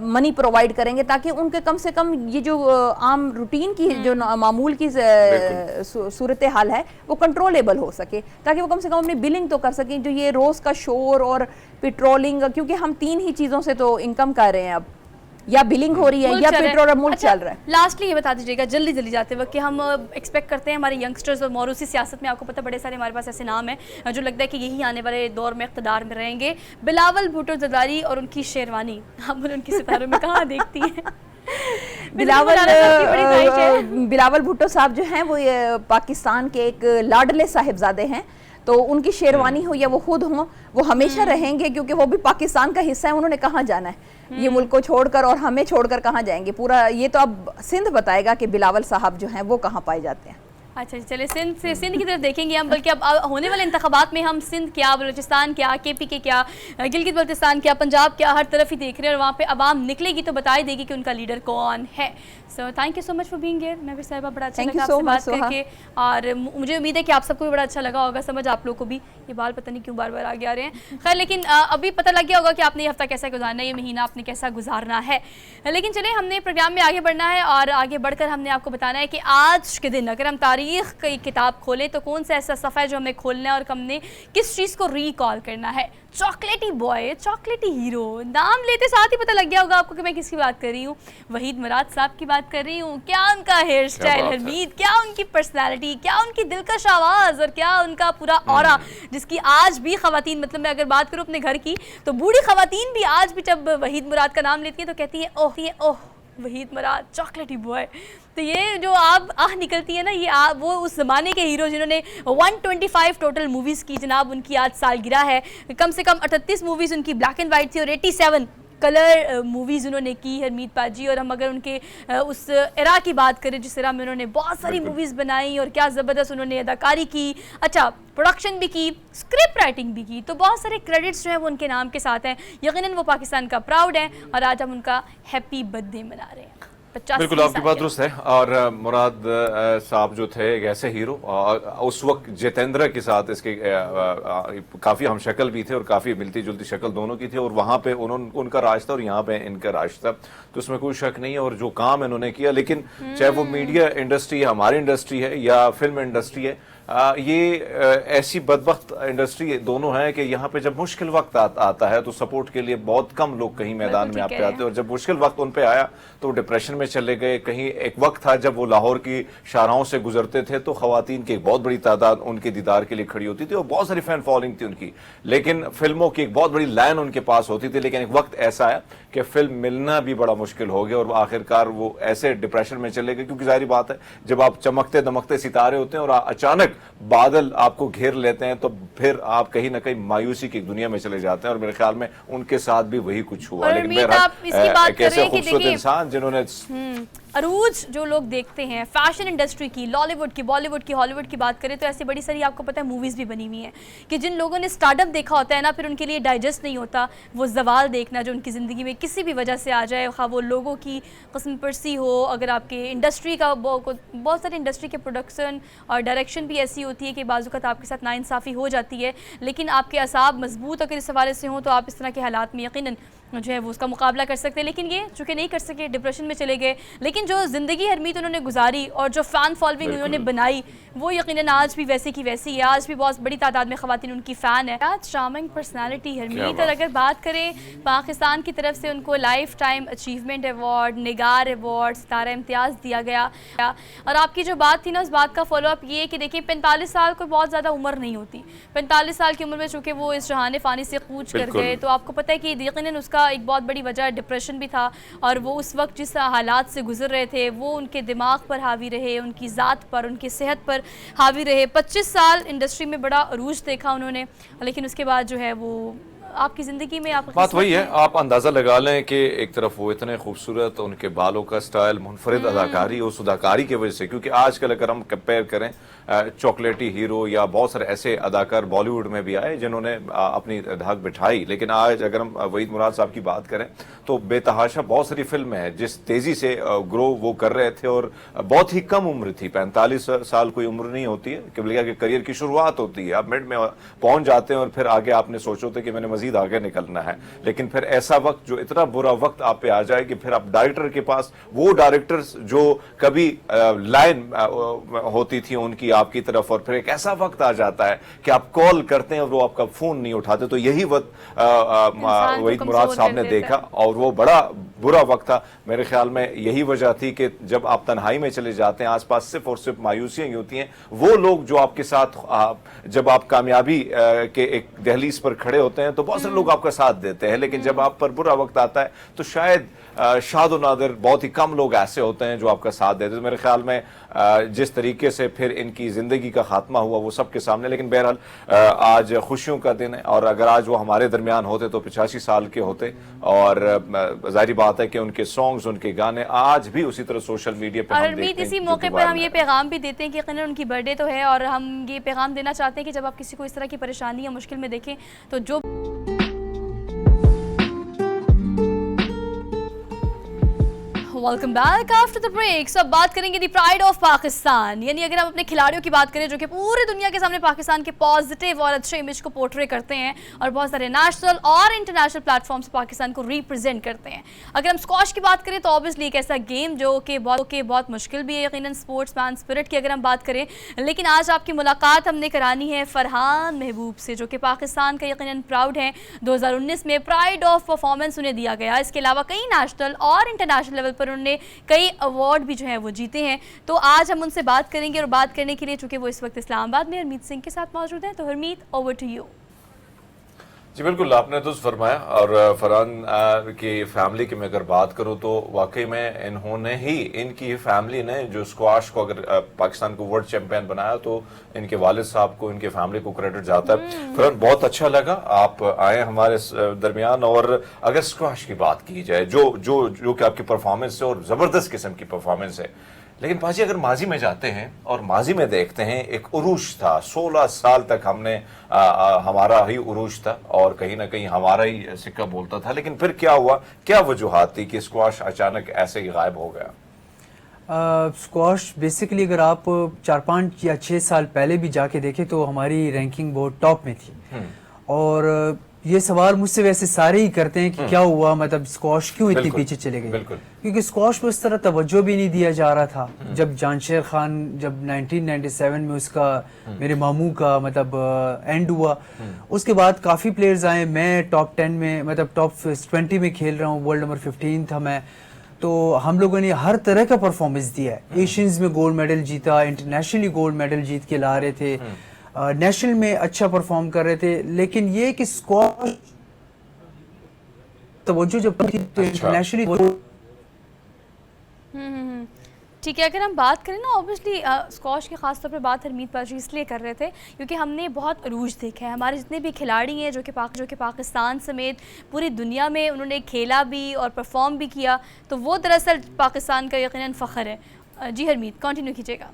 मनी प्रोवाइड करेंगे, ताकि उनके कम से कम ये जो आम रूटीन की जो मामूल की सूरत हाल है वो कंट्रोलेबल हो सके, ताकि वो कम से कम अपनी बिलिंग तो कर सकें। जो ये रोज़ का शोर और पेट्रोलिंग, क्योंकि हम 3 ही चीज़ों से तो इनकम कर रहे हैं अब, या बिलिंग हो रही है या पेट्रोल मुल्क चल रहा है। लास्टली ये बता दीजिएगा जल्दी जल्दी जाते वक्त कि हम एक्सपेक्ट करते हैं हमारे यंगस्टर्स और मौरूसी सियासत में, आपको पता बड़े सारे हमारे पास ऐसे नाम हैं जो लगता है कि यही आने वाले दौर में इक़्तिदार में रहेंगे। बिलावल भुट्टो ज़रदारी और उनकी शेरवानी, हम उनकी सितारों में कहाँ देखती हैं? बिलावल भुट्टो साहब जो हैं वो पाकिस्तान के एक लाडले साहिबजादे हैं, तो उनकी शेरवानी हो या वो खुद हो, वो हमेशा रहेंगे, क्योंकि वो भी पाकिस्तान का हिस्सा है। उन्होंने कहाँ जाना है ये मुल्क को छोड़कर, और हमें छोड़कर कहाँ जाएंगे? पूरा ये तो अब सिंध बताएगा कि बिलावल साहब जो हैं वो कहाँ पाए जाते हैं। अच्छा चलिए, सिंध की तरफ देखेंगे हम, बल्कि अब होने वाले इंतखाबात में हम सिंध क्या, बलूचिस्तान क्या, KP के क्या, गिलगित बल्तिस्तान क्या, पंजाब क्या, हर तरफ ही देख रहे हैं, और वहाँ पे अवाम निकलेगी तो बता ही देगी कि उनका लीडर कौन है। So thank you so much for being here Mahvish Sahiba, बड़ा अच्छा लगा आपसे बात करके, और मुझे उम्मीद है कि आप सबको भी बड़ा अच्छा लगा होगा। समझ आप लोग को भी, ये बाल पता नहीं क्यों बार बार आगे आ रहे हैं, खैर, लेकिन अभी पता लग गया होगा कि आपने ये हफ्ता कैसा गुजारना है, ये महीना आपने कैसा गुजारना है। लेकिन चलिए, हमने प्रोग्राम में आगे बढ़ना है, और आगे बढ़कर हमने आपको बताना है कि आज के दिन अगर हम तारीख की किताब खोलें तो कौन सा ऐसा सफ़ा है जो हमें खोलना है, और हमने किस चीज़ को रिकॉल करना है। चॉकलेटी बॉय, चॉकलेटी हीरो, नाम लेते साथ ही पता लग गया होगा आपको कि मैं किसकी बात कर रही हूँ। वहीद मुराद साहब की बात कर रही हूँ। क्या उनका हेयर स्टाइल हरमीत, क्या उनकी पर्सनैलिटी, क्या उनकी दिलकश आवाज़, और क्या उनका पूरा ऑरा, जिसकी आज भी ख़वातीन, मतलब मैं अगर बात करूँ अपने घर की, तो बूढ़ी ख़वातीन भी आज भी जब वहीद मुराद का नाम लेती हैं तो कहती है ओह वहीद मुराद चॉकलेटी बॉय। तो ये जो आप निकलती है ना, ये वो उस ज़माने के हीरो जिन्होंने 125 टोटल मूवीज़ की, जनाब उनकी आज सालगिरह है। कम से कम 38 मूवीज़ उनकी ब्लैक एंड वाइट थी, और 87 कलर मूवीज़ उन्होंने की हरमीत पाजी। और हम अगर उनके उस एरा की बात करें जिस एरा में उन्होंने बहुत सारी मूवीज़ बनाई, और क्या ज़बरदस्त उन्होंने अदाकारी की, अच्छा प्रोडक्शन भी की, स्क्रिप्ट राइटिंग भी की, तो बहुत सारे क्रेडिट्स जो हैं वो उनके नाम के साथ हैं। यकीनन वो पाकिस्तान का प्राउड है, और आज हम उनका हैप्पी बर्थडे मना रहे हैं। बिल्कुल आपकी बात दुरुस्त है। और मुराद साहब जो थे एक ऐसे हीरो, उस वक्त जितेंद्र के साथ इसके काफ़ी हम शक्ल भी थे, और काफ़ी मिलती जुलती शक्ल दोनों की थी, और वहाँ पे उनका राज था और यहाँ पे इनका राज था, तो उसमें कोई शक नहीं है। और जो काम इन्होंने किया, लेकिन चाहे वो मीडिया इंडस्ट्री है, हमारी इंडस्ट्री है, या फिल्म इंडस्ट्री है, ये ऐसी बदबख्त इंडस्ट्री दोनों है कि यहाँ पे जब मुश्किल वक्त आता है तो सपोर्ट के लिए बहुत कम लोग कहीं मैदान में आप पे आते हैं, और जब मुश्किल वक्त उन पे आया तो डिप्रेशन में चले गए। कहीं एक वक्त था जब वो लाहौर की शाहराहों से गुजरते थे तो खवातीन की एक बहुत बड़ी तादाद उनके दीदार के लिए खड़ी होती थी और बहुत सारी फैन फॉलोइंग थी उनकी, लेकिन फिल्मों की एक बहुत बड़ी लाइन उनके पास होती थी। लेकिन एक वक्त ऐसा आया कि फिल्म मिलना भी बड़ा मुश्किल हो गया और आखिरकार वो ऐसे डिप्रेशन में चले गए, क्योंकि जाहिर बात है जब आप चमकते दमकते सितारे होते हैं और अचानक बादल आपको घेर लेते हैं तो फिर आप कहीं ना कहीं मायूसी की दुनिया में चले जाते हैं, और मेरे ख्याल में उनके साथ भी वही कुछ हुआ। लेकिन एक ऐसे खूबसूरत इंसान जिन्होंने अरूज जो लोग देखते हैं फैशन इंडस्ट्री की, लॉलीवुड की, बॉलीवुड की, हॉलीवुड की बात करें तो ऐसी बड़ी सारी आपको पता है मूवीज़ भी बनी हुई हैं कि जिन लोगों ने स्टार्टअप देखा होता है ना, फिर उनके लिए डाइजेस्ट नहीं होता वो जवाल देखना जो उनकी ज़िंदगी में किसी भी वजह से आ जाए, खा वो लोगों की कस्म परसी हो, अगर आपके इंडस्ट्री का बहुत सारी इंडस्ट्री के प्रोडक्शन और डायरेक्शन भी ऐसी होती है कि बाज़ आपके साथ नाइंसाफ़ी हो जाती है, लेकिन आपके असाब मजबूत अगर इस हवाले से हों तो आप इस तरह के हालात में यकीनन जो है वो उसका मुकाबला कर सकते हैं। लेकिन ये चूँकि नहीं कर सके, डिप्रेशन में चले गए, लेकिन जो ज़िंदगी हरमीत उन्होंने गुजारी और जो फ़ैन फॉलोइंग उन्होंने बनाई वो यकीनन आज भी वैसी की वैसी है। आज भी बहुत बड़ी तादाद में ख़वातीन उनकी फ़ैन है। आज चार्मिंग पर्सनैलिटी हरमीत, और अगर बात करें पाकिस्तान की तरफ से उनको लाइफ टाइम अचीवमेंट अवार्ड, निगार अवार्ड, सितारा इम्तियाज़ दिया गया। और आपकी जो बात थी ना उस बात का फॉलोअप ये है कि देखिए 45 साल कोई बहुत ज़्यादा उम्र नहीं होती। 45 साल की उम्र में चूँकि वो इस जहान फ़ानी से कूच कर गए तो आपको पता है कि यकीनन उसका एक बहुत बड़ी वजह डिप्रेशन भी था, और वो उस वक्त जिस हालात से गुजर रहे थे वो उनके दिमाग पर हावी रहे, उनकी ज़ात पर, उनकी सेहत पर हावी रहे। 25 साल इंडस्ट्री में बड़ा अरूज देखा उन्होंने, लेकिन उसके बाद जो है वो आपकी ज़िंदगी में आप बात वही है, आप अंदाज़ा लगा लें कि एक तरफ वो इतने खूबसूरत, उनके बालों का स्टाइल, मुनफरिद अदाकारी, उस अदाकारी की वजह से, क्योंकि आजकल अगर हम कंपेयर करें चॉकलेटी हीरो या बहुत सारे ऐसे अदाकार बॉलीवुड में भी आए जिन्होंने अपनी धाक बिठाई, लेकिन आज अगर हम वहीद मुराद साहब की बात करें तो बेतहाशा बहुत सारी फिल्में हैं जिस तेज़ी से ग्रो वो कर रहे थे, और बहुत ही कम उम्र थी, 45 साल कोई उम्र नहीं होती है कि करियर की शुरुआत होती है, आप मिड में पहुंच जाते हैं और फिर आगे आपने सोचो थे कि मैंने मजीद आगे निकलना है। लेकिन फिर ऐसा वक्त, जो इतना बुरा वक्त आप पे आ जाए कि फिर आप डायरेक्टर के पास, वो डायरेक्टर्स जो कभी लाइन होती थी उनकी आपकी तरफ, और फिर एक ऐसा वक्त आ जाता है कि आप कॉल करते हैं और वो आपका फोन नहीं उठाते, तो यही वक्त वहीद मुराद साहब ने देखा और वो बड़ा बुरा वक्त था। मेरे ख्याल में यही वजह थी कि जब आप तन्हाई में चले जाते हैं, आसपास सिर्फ और सिर्फ मायूसियां ही होती हैं, वो लोग जो आपके साथ जब आप कामयाबी के एक दहलीज पर खड़े होते हैं तो बहुत सारे लोग आपका साथ देते हैं, लेकिन जब आप पर बुरा वक्त आता है तो शायद शाद और नादिर बहुत ही कम लोग ऐसे होते हैं जो आपका साथ देते हैं। तो मेरे ख्याल में जिस तरीके से फिर इनकी ज़िंदगी का खात्मा हुआ वो सबके सामने, लेकिन बहरहाल आज खुशियों का दिन है, और अगर आज वो हमारे दरमियान होते तो 85 साल के होते, और जाहिर बात है कि उनके सॉन्ग्स, उनके गाने आज भी उसी तरह सोशल मीडिया पर हम देखते हैं। इसी मौके पर हम ये पैगाम भी देते हैं कि यकीनन उनकी बर्थडे तो है, और हम ये पैगाम देना चाहते हैं कि जब आप किसी को इस तरह की परेशानी या मुश्किल में देखें तो जो welcome back after the break. अब बात करेंगे दी प्राइड ऑफ पाकिस्तान, यानी अगर हम अपने खिलाड़ियों की बात करें जो कि पूरी दुनिया के सामने पाकिस्तान के पॉजिटिव और अच्छे इमेज को पोर्ट्रे करते हैं और बहुत सारे नेशनल और इंटरनेशनल प्लेटफॉर्म्स पाकिस्तान को रिप्रेजेंट करते हैं। अगर हम स्क्वॉश की बात करें तो ऑब्वियसली एक ऐसा गेम जो कि बहुत मुश्किल भी है यकीनन स्पोर्ट्स मैन स्पिरिट की अगर हम बात करें, लेकिन आज आपकी मुलाकात हमने करानी है फरहान महबूब से जो कि पाकिस्तान का यकीनन प्राउड है। 2019 में प्राइड ऑफ परफॉर्मेंस उन्हें दिया गया, इसके अलावा कई नेशनल और इंटरनेशनल लेवल पर उन्होंने कई अवार्ड भी जो है वो जीते हैं। तो आज हम उनसे बात करेंगे, और बात करने के लिए चूंकि वो इस वक्त इस्लामाबाद में हरमीत सिंह के साथ मौजूद हैं, तो हरमीत ओवर टू यू। जी बिल्कुल, आपने तो फरमाया, और फरहान की फैमिली की मैं अगर बात करूं तो वाकई में इन्होंने ही, इनकी फैमिली ने जो स्क्वाश को अगर पाकिस्तान को वर्ल्ड चैंपियन बनाया तो इनके वालिद साहब को, इनके फैमिली को क्रेडिट जाता है। फरहान बहुत अच्छा लगा आप आए हमारे दरमियान, और अगर स्क्वाश की बात की जाए जो जो जो कि आपकी परफॉर्मेंस है और ज़बरदस्त किस्म की परफॉर्मेंस है, लेकिन पाजी अगर माजी में जाते हैं और माजी में देखते हैं एक उरूज था, 16 साल तक हमने हमारा ही उरूज था और कहीं ना कहीं हमारा ही सिक्का बोलता था, लेकिन फिर क्या हुआ, क्या वजूहात थी कि स्क्वाश अचानक ऐसे ही गायब हो गया? स्क्वाश बेसिकली अगर आप 4-5 या 6 साल पहले भी जाके देखें तो हमारी रैंकिंग बहुत टॉप में थी, और ये सवाल मुझसे वैसे सारे ही करते हैं कि क्या हुआ, मतलब स्क्वाश क्यों इतनी बिल्कुल, पीछे चले गए। बिल्कुल। क्योंकि स्क्वाश पे उस तरह तवज्जो भी नहीं दिया जा रहा था। जब जानशेर खान जब 1997 में उसका मेरे मामू का मतलब एंड हुआ, उसके बाद काफ़ी प्लेयर्स आए। मैं टॉप 10 में मतलब टॉप 20 में खेल रहा हूँ, वर्ल्ड नंबर 15 था मैं। तो हम लोगों ने हर तरह का परफॉर्मेंस दिया है। एशियंस में गोल्ड मेडल जीता, इंटरनेशनली गोल्ड मेडल जीत के ला रहे थे, नेशनल में अच्छा परफॉर्म कर रहे थे। लेकिन ये कि स्क्वाश तवज्जो जब थी तो इंटरनेशनली ठीक है। अगर हम बात करें ना, ऑब्वियसली स्क्वाश की खास तौर पे बात हरमीत पाजी इसलिए कर रहे थे क्योंकि हमने बहुत अरूज देखा है। हमारे जितने भी खिलाड़ी हैं जो कि पाकिस्तान समेत पूरी दुनिया में उन्होंने खेला भी और परफॉर्म भी किया, तो वो दरअसल पाकिस्तान का यकीनन फ़ख्र है। जी हरमीत, कंटिन्यू कीजिएगा।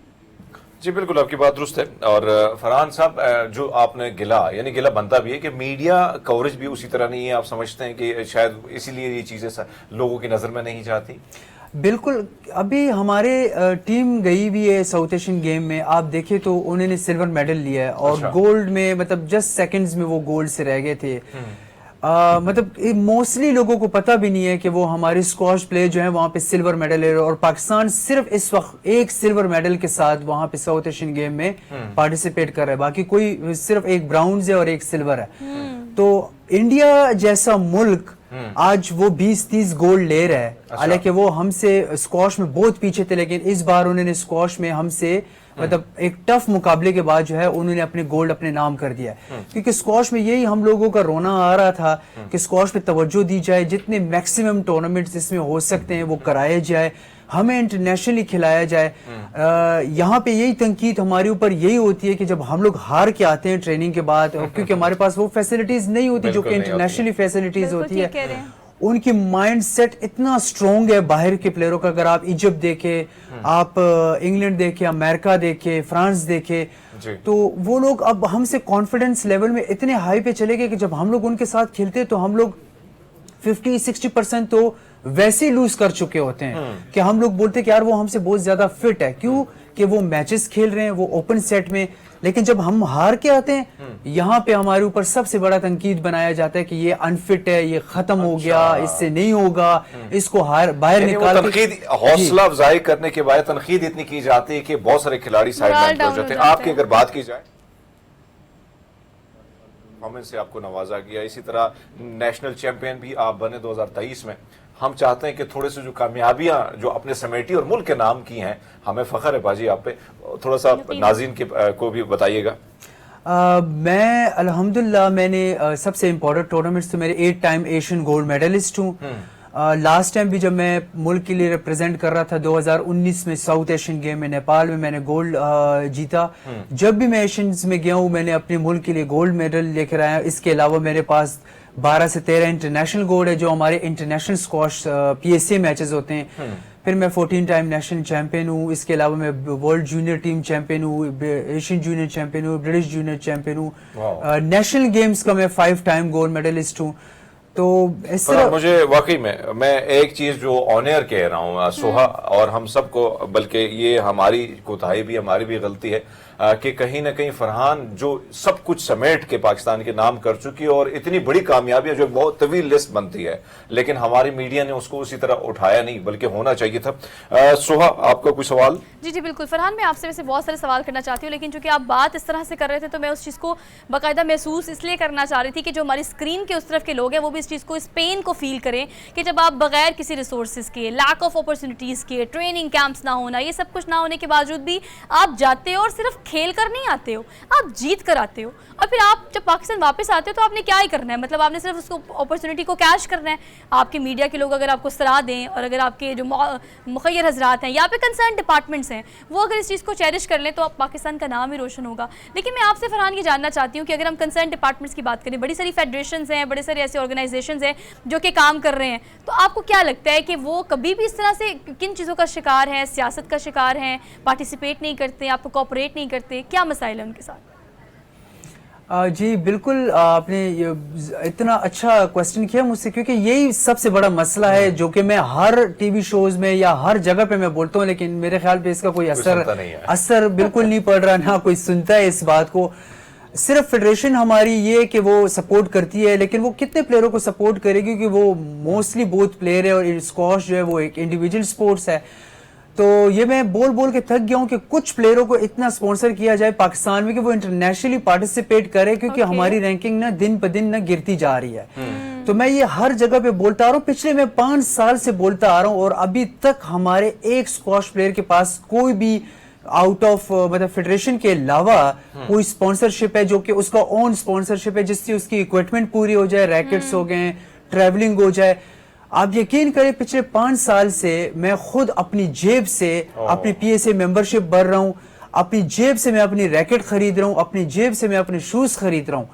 जी बिल्कुल, आपकी बात दुरुस्त है। और फरहान साहब, जो आपने गिला, यानी गिला बनता भी है कि मीडिया कवरेज भी उसी तरह नहीं है। आप समझते हैं कि शायद इसीलिए ये चीज़ें लोगों की नज़र में नहीं जाती? बिल्कुल। अभी हमारे टीम गई भी है साउथ एशियन गेम में, आप देखें तो उन्होंने सिल्वर मेडल लिया है और गोल्ड में मतलब जस्ट सेकंड्स में वो गोल्ड से रह गए थे। मतलब मोस्टली लोगों को पता भी नहीं है कि वो हमारे स्क्वाश प्लेयर जो है वहाँ पे सिल्वर मेडल ले रहे हैं और पाकिस्तान सिर्फ इस वक्त एक सिल्वर मेडल के साथ वहाँ पे साउथ एशियन गेम में पार्टिसिपेट कर रहा है। बाकी कोई सिर्फ एक ब्राउन्ज है और एक सिल्वर है। तो इंडिया जैसा मुल्क आज वो 20-30 गोल्ड ले रहा है। हालांकि वो हमसे स्क्वाश में बहुत पीछे थे, लेकिन इस बार उन्होंने स्क्वाश में हमसे मतलब एक टफ मुकाबले के बाद जो है उन्होंने अपने गोल्ड अपने नाम कर दिया। क्योंकि स्क्वाश में यही हम लोगों का रोना आ रहा था कि स्क्वाश पे तवज्जो दी जाए, जितने मैक्सिमम टूर्नामेंट्स इसमें हो सकते हैं वो कराए जाए, हमें इंटरनेशनली खिलाया जाए। यहाँ पे यही तनकीद हमारे ऊपर यही होती है कि जब हम लोग हार के आते हैं ट्रेनिंग के बाद, क्योंकि हमारे पास वो फैसिलिटीज नहीं होती जो कि इंटरनेशनली फैसिलिटीज होती है। उनकी माइंड सेट इतना स्ट्रॉन्ग है बाहर के प्लेयरों का। अगर आप इजिप्ट देखे, आप इंग्लैंड देखे, अमेरिका देखे, फ्रांस देखे, तो वो लोग अब हमसे कॉन्फिडेंस लेवल में इतने हाई पे चले गए कि जब हम लोग उनके साथ खेलते तो हम लोग 50-60% तो वैसे ही लूज कर चुके होते हैं कि हम लोग बोलते कि यार वो हमसे बहुत ज्यादा फिट है। क्यों कि वो मैचेस खेल रहे हैं, वो ओपन सेट में। लेकिन जब हम हार के आते हैं यहाँ पे हमारे ऊपर सबसे बड़ा तनकीद बनाया जाता है कि ये अनफिट है, ये खत्म हो गया, इससे नहीं होगा, इसको बाहर निकाल तनकीद हौसला अफजाई करने के बाद तनकीद इतनी की जाती है कि बहुत सारे खिलाड़ी साइड हो जाते हैं। आपकी अगर बात की जाए, परफॉर्मेंस से आपको नवाजा गया, इसी तरह नेशनल चैंपियन भी आप बने 2023 में। हम चाहते हैं कि थोड़े से जो कामयाबियां जो अपने समेटी और मुल्क के नाम की हैं, हमें फख्र है बाजी आप पे, थोड़ा सा नाज़रीन को भी बताइएगा। मैं अल्हम्दुलिल्लाह मैंने सबसे इम्पोर्टेंट टूर्नामेंट्स तो मेरे 8 टाइम एशियन गोल्ड मेडलिस्ट हूँ। लास्ट टाइम भी जब मैं मुल्क के लिए रिप्रेजेंट कर रहा था 2019 में साउथ एशियन गेम में नेपाल में मैंने गोल्ड जीता। जब भी मैं एशियंस में गया हूँ मैंने अपने मुल्क के लिए गोल्ड मेडल लेकर आया। इसके अलावा मेरे पास 12 से 13 इंटरनेशनल गोल्ड है जो हमारे इंटरनेशनल स्क्वाश PSA मैचेस होते हैं। फिर मैं 14 टाइम नेशनल चैंपियन हूँ। इसके अलावा मैं वर्ल्ड जूनियर टीम चैंपियन हूँ, एशियन जूनियर चैंपियन हूँ, ब्रिटिश जूनियर चैंपियन हूँ। नेशनल गेम्स का मैं 5 टाइम गोल्ड मेडलिस्ट हूँ। तो इस तरह मुझे वाकई में मैं एक चीज जो ऑनर कह रहा हूँ सोहा और हम सबको, बल्कि ये हमारी कोताही भी, हमारी भी गलती है कि कहीं ना कहीं फरहान जो सब कुछ समेट के पाकिस्तान के नाम कर चुकी है और इतनी बड़ी कामयाबियां जो बहुत तवील लिस्ट बनती है, लेकिन हमारी मीडिया ने उसको उसी तरह उठाया नहीं, बल्कि होना चाहिए था। सोहा, आपका कोई सवाल? जी जी बिल्कुल फरहान, मैं आपसे वैसे बहुत सारे सवाल करना चाहती हूँ, लेकिन चूंकि आप बात इस तरह से कर रहे थे तो मैं उस चीज़ को बाकायदा महसूस इसलिए करना चाह रही थी कि जो हमारी स्क्रीन के उस तरफ के लोग हैं वो भी इस चीज़ को, इस पेन को फील करें कि जब आप बगैर किसी रिसोर्सेज के, लैक ऑफ अपॉर्चुनिटीज़ के, ट्रेनिंग कैंप्स ना होना, ये सब कुछ ना होने के बावजूद भी आप जाते हो और सिर्फ खेल कर नहीं आते हो, आप जीत कर आते हो। और फिर आप जब पाकिस्तान वापस आते हो तो आपने क्या ही करना है, मतलब आपने सिर्फ उसको अपॉर्चुनिटी को कैश करना है। आपके मीडिया के लोग अगर आपको सलाह दें और अगर आपके जो मुखैर हजरात हैं या पे कंसर्न डिपार्टमेंट्स हैं वो अगर इस चीज़ को चेरिश कर लें तो आप पाकिस्तान का नाम ही रोशन होगा। लेकिन मैं आपसे फरहान ये जानना चाहती हूँ कि अगर हम कंसर्न डिपार्टमेंट्स की बात करें, बड़ी सारी फेडरेशंस हैं, बड़े सारे ऐसे ऑर्गेनाइजेशंस हैं जो कि काम कर रहे हैं, तो आपको क्या लगता है कि वो कभी भी इस तरह से किन चीज़ों का शिकार हैं, सियासत का शिकार हैं, पार्टिसिपेट नहीं करते, आपको कोऑपरेट नहीं करते, क्या मसाइल है उनके साथ? जी बिल्कुल, आपने इतना अच्छा क्वेश्चन किया मुझसे, क्योंकि यही सबसे बड़ा मसला है जो कि मैं हर टीवी शोज में या हर जगह पे मैं बोलता हूँ, लेकिन मेरे ख्याल पे इसका कोई असर बिल्कुल नहीं पड़ रहा, ना कोई सुनता है इस बात को। सिर्फ फेडरेशन हमारी ये कि वो सपोर्ट करती है, लेकिन वो कितने प्लेयरों को सपोर्ट करेगी, क्योंकि वो मोस्टली बहुत प्लेयर है और स्क्वॉश जो है वो एक इंडिविजुअल स्पोर्ट्स है। तो ये मैं बोल बोल के थक गया हूँ कि कुछ प्लेयरों को इतना स्पॉन्सर किया जाए पाकिस्तान में कि वो इंटरनेशनली पार्टिसिपेट करे, क्योंकि हमारी रैंकिंग ना दिन ब दिन ना गिरती जा रही है। तो मैं ये हर जगह पे बोलता आ रहा हूँ, पिछले मैं 5 साल से बोलता आ रहा हूँ, और अभी तक हमारे एक स्क्वॉश प्लेयर के पास कोई भी आउट ऑफ मतलब फेडरेशन के अलावा कोई स्पॉन्सरशिप है जो कि उसका ओन स्पॉन्सरशिप है, जिससे उसकी इक्विपमेंट पूरी हो जाए, रैकेट्स हो गए, ट्रैवलिंग हो जाए। आप यकीन करें पिछले 5 साल से मैं खुद अपनी जेब से अपनी PSA मेंबरशिप भर रहा हूँ, अपनी जेब से मैं अपनी रैकेट खरीद रहा हूँ, अपनी जेब से मैं अपने शूज खरीद रहा हूँ।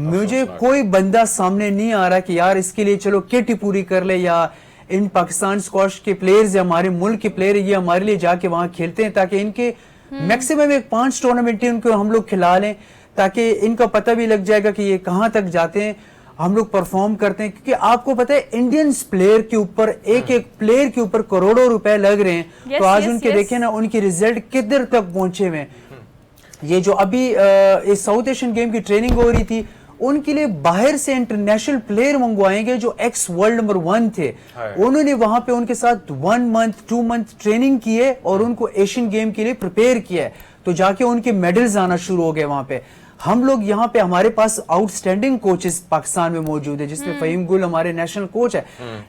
मुझे कोई बंदा सामने नहीं आ रहा कि यार इसके लिए चलो किट ही पूरी कर ले, या इन पाकिस्तान स्क्वॉश के प्लेयर्स या हमारे मुल्क के प्लेयर ये हमारे लिए जाके वहां खेलते हैं, ताकि इनके मैक्सिमम एक 5 टूर्नामेंट उनको हम लोग खिला लें, ताकि इनका पता भी लग जाएगा कि ये कहां तक जाते हैं, हम लोग परफॉर्म करते हैं। क्योंकि आपको पता है इंडियन प्लेयर के ऊपर एक प्लेयर के ऊपर करोड़ों रुपए लग रहे हैं। तो आज उनके देखे ना उनकी रिजल्ट किधर तक पहुंचे हुए। ये जो अभी इस साउथ एशियन गेम की ट्रेनिंग हो रही थी, उनके लिए बाहर से इंटरनेशनल प्लेयर मंगवाएंगे जो एक्स वर्ल्ड नंबर 1 थे। उन्होंने वहां पे उनके साथ 1 मंथ 2 मंथ ट्रेनिंग की है और उनको एशियन गेम के लिए प्रिपेयर किया है, तो जाके उनके मेडल्स आना शुरू हो गए वहां पे। हम लोग यहाँ पे हमारे पास आउटस्टैंडिंग कोचेस पाकिस्तान में मौजूद है, जिसमें फहीम गुल हमारे नेशनल कोच है,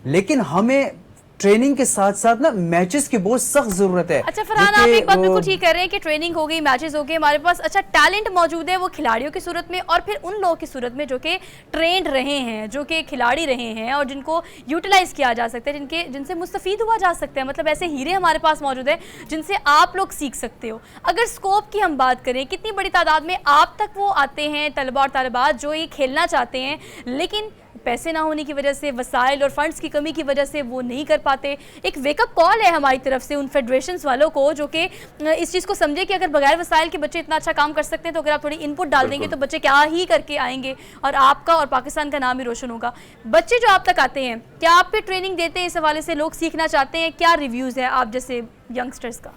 लेकिन हमें ट्रेनिंग के साथ साथ ना मैचेस की बहुत सख्त जरूरत है। अच्छा फरहान, आप एक बात बिल्कुल ठीक कह रहे हैं कि ट्रेनिंग हो गई, मैचेस हो गए, हमारे पास अच्छा टैलेंट मौजूद है, वो खिलाड़ियों की सूरत में और फिर उन लोगों की सूरत में जो कि ट्रेंड रहे हैं, जो कि खिलाड़ी रहे हैं और जिनको यूटिलाइज किया जा सकता है, जिनसे मुस्तफीद हुआ जा सकता है। मतलब ऐसे हीरे हमारे पास मौजूद है जिनसे आप लोग सीख सकते हो। अगर स्कोप की हम बात करें, कितनी बड़ी तादाद में आप तक वो आते हैं तलबा और तालिबात जो ये खेलना चाहते हैं, लेकिन पैसे ना होने की वजह से, वसाइल और फंड्स की कमी की वजह से वो नहीं कर पाते। एक वेकअप कॉल है हमारी तरफ से उन फेडरेशंस वालों को जो कि इस चीज़ को समझे कि अगर बगैर वसाइल के बच्चे इतना अच्छा काम कर सकते हैं, तो अगर आप थोड़ी इनपुट डाल देंगे तो बच्चे क्या ही करके आएंगे और आपका और पाकिस्तान का नाम ही रोशन होगा। बच्चे जो आप तक आते हैं, क्या आप पे ट्रेनिंग देते हैं इस हवाले से? लोग सीखना चाहते हैं, क्या रिव्यूज़ है आप जैसे यंगस्टर्स का?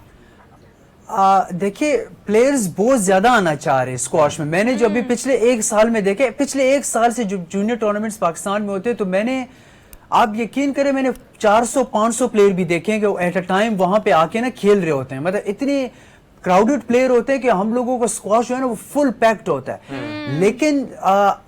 देखिए प्लेयर्स बहुत ज्यादा आना चाह रहे हैं स्क्वॉश में। मैंने जो अभी पिछले 1 साल में देखे, पिछले 1 साल से जो जूनियर टूर्नामेंट्स पाकिस्तान में होते हैं, तो मैंने, आप यकीन करें, मैंने 400-500 प्लेयर भी देखे हैं कि एट अ टाइम वहां पे आके ना खेल रहे होते हैं। मतलब इतनी क्राउडेड प्लेयर होते हैं कि हम लोगों का स्क्वॉश जो है ना वो फुल पैक्ड होता है। लेकिन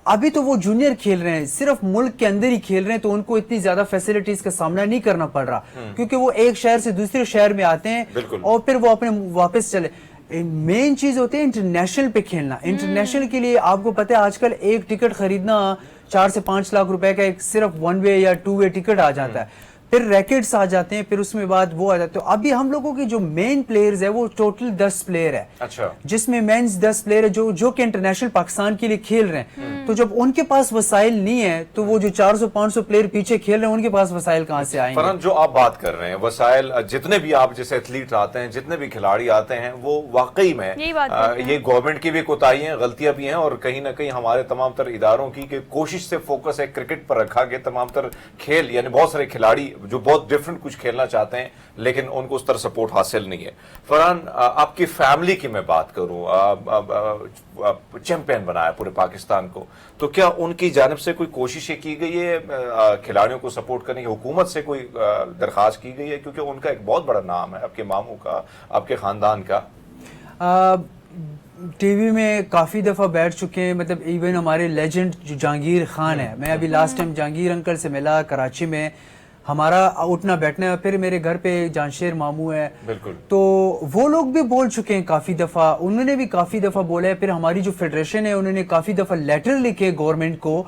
अभी तो वो जूनियर खेल रहे हैं, सिर्फ मुल्क के अंदर ही खेल रहे हैं, तो उनको इतनी ज्यादा फैसिलिटीज का सामना नहीं करना पड़ रहा, क्योंकि वो एक शहर से दूसरे शहर में आते हैं और फिर वो अपने वापस चले। मेन चीज होती है इंटरनेशनल पे खेलना। इंटरनेशनल के लिए आपको पता है आजकल एक टिकट खरीदना 4 से 5 लाख रुपए का एक सिर्फ 1 वे या 2 वे टिकट आ जाता है, फिर रैकेट्स आ जाते हैं, फिर उसमें बाद वो आ जाते हैं। तो अभी हम लोगों की जो मेन प्लेयर्स है वो टोटल 10 प्लेयर है। अच्छा। जिसमें मेंस 10 प्लेयर है जो कि इंटरनेशनल पाकिस्तान के लिए खेल रहे हैं। तो जब उनके पास वसाइल नहीं है, तो वो जो 400-500 प्लेयर पीछे खेल रहे हैं, उनके पास वसाइल कहाँ से आएंगे? फरहान, जो आप बात कर रहे हैं वसाइल, जितने भी आप जैसे एथलीट आते हैं, जितने भी खिलाड़ी आते हैं, वो वाकई में ये गवर्नमेंट की भी कोताहियां, गलतियां भी हैं, और कहीं ना कहीं हमारे तमाम तर इदारों की कोशिश से फोकस है क्रिकेट पर रखा गया। तमाम तर खेल, यानी बहुत सारे खिलाड़ी जो बहुत डिफरेंट कुछ खेलना चाहते हैं, लेकिन उनको उस तरह सपोर्ट हासिल नहीं है। फरहान, आपकी फैमिली की मैं बात करूं, चैंपियन बनाया पूरे पाकिस्तान को, तो क्या उनकी जानिब से कोई कोशिशें की गई है खिलाड़ियों को सपोर्ट करने की? हुकूमत से कोई दरखास्त की गई है? क्योंकि उनका एक बहुत बड़ा नाम है, आपके मामू का, आपके खानदान का। टीवी में काफ़ी दफ़ा बैठ चुके हैं, मतलब इवन हमारे लेजेंड जो जहांगीर खान है, मैं अभी लास्ट टाइम जहांगीर अंकल से मिला कराची में, हमारा उठना बैठना है। फिर मेरे घर पे जानशेर मामू है, बिल्कुल, तो वो लोग भी बोल चुके हैं काफी दफा, उन्होंने भी काफी दफा बोला है। फिर हमारी जो फेडरेशन है उन्होंने काफी दफा लेटर लिखे गवर्नमेंट को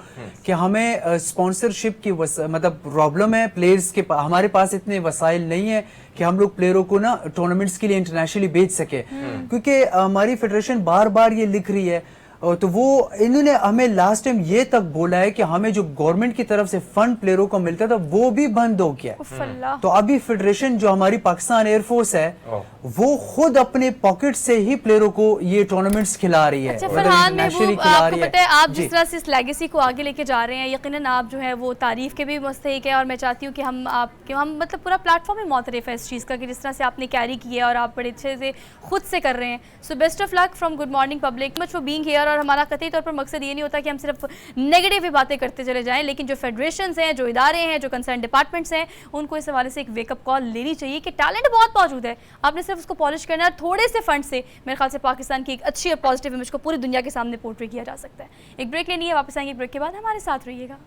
कि हमें स्पॉन्सरशिप की मतलब प्रॉब्लम है, प्लेयर्स के हमारे पास इतने वसाइल नहीं है कि हम लोग प्लेयरों को ना टूर्नामेंट्स के लिए इंटरनेशनली भेज सके, क्योंकि हमारी फेडरेशन बार बार ये लिख रही है। तो वो इन्होंने हमें लास्ट टाइम ये तक बोला है कि हमें जो गवर्नमेंट की तरफ से फंड प्लेयरों को मिलता था वो भी बंद हो गया। तो अभी फेडरेशन जो हमारी पाकिस्तान एयरफोर्स है वो खुद अपने पॉकेट से ही प्लेयरों को ये टूर्नामेंट्स खिला रही है। अच्छा फरहान महबूब, आपको पता है आप जिस तरह से इस लेगेसी को आगे लेके जा रहे हैं, यकीनन आप जो है वो तारीफ के भी मुस्तहिक है, और मैं चाहती हूँ कि हम मतलब पूरा प्लेटफॉर्म ही मोतरफ है इस चीज़ का कि जिस तरह से आपने कैरी किया और आप बड़े अच्छे से खुद से कर रहे हैं। So best of luck from good morning public, much for being here. और हमारा कतई तौर पर मकसद ये नहीं होता कि हम सिर्फ नेगेटिव ही बातें करते चले जाएं, लेकिन जो फेडरेशंस हैं, जो इदारे हैं, जो कंसर्न डिपार्टमेंट्स हैं, उनको इस हवाले से एक वेकअप कॉल लेनी चाहिए कि टैलेंट बहुत मौजूद है, आपने सिर्फ उसको पॉलिश करना है। थोड़े से फंड से मेरे ख्याल से पाकिस्तान की एक अच्छी और पॉजिटिव इमेज को पूरी दुनिया के सामने पोर्ट्रे किया जा सकता है। एक ब्रेक लेनी है, वापस आएंगे ब्रेक के बाद, हमारे साथ रहिएगा।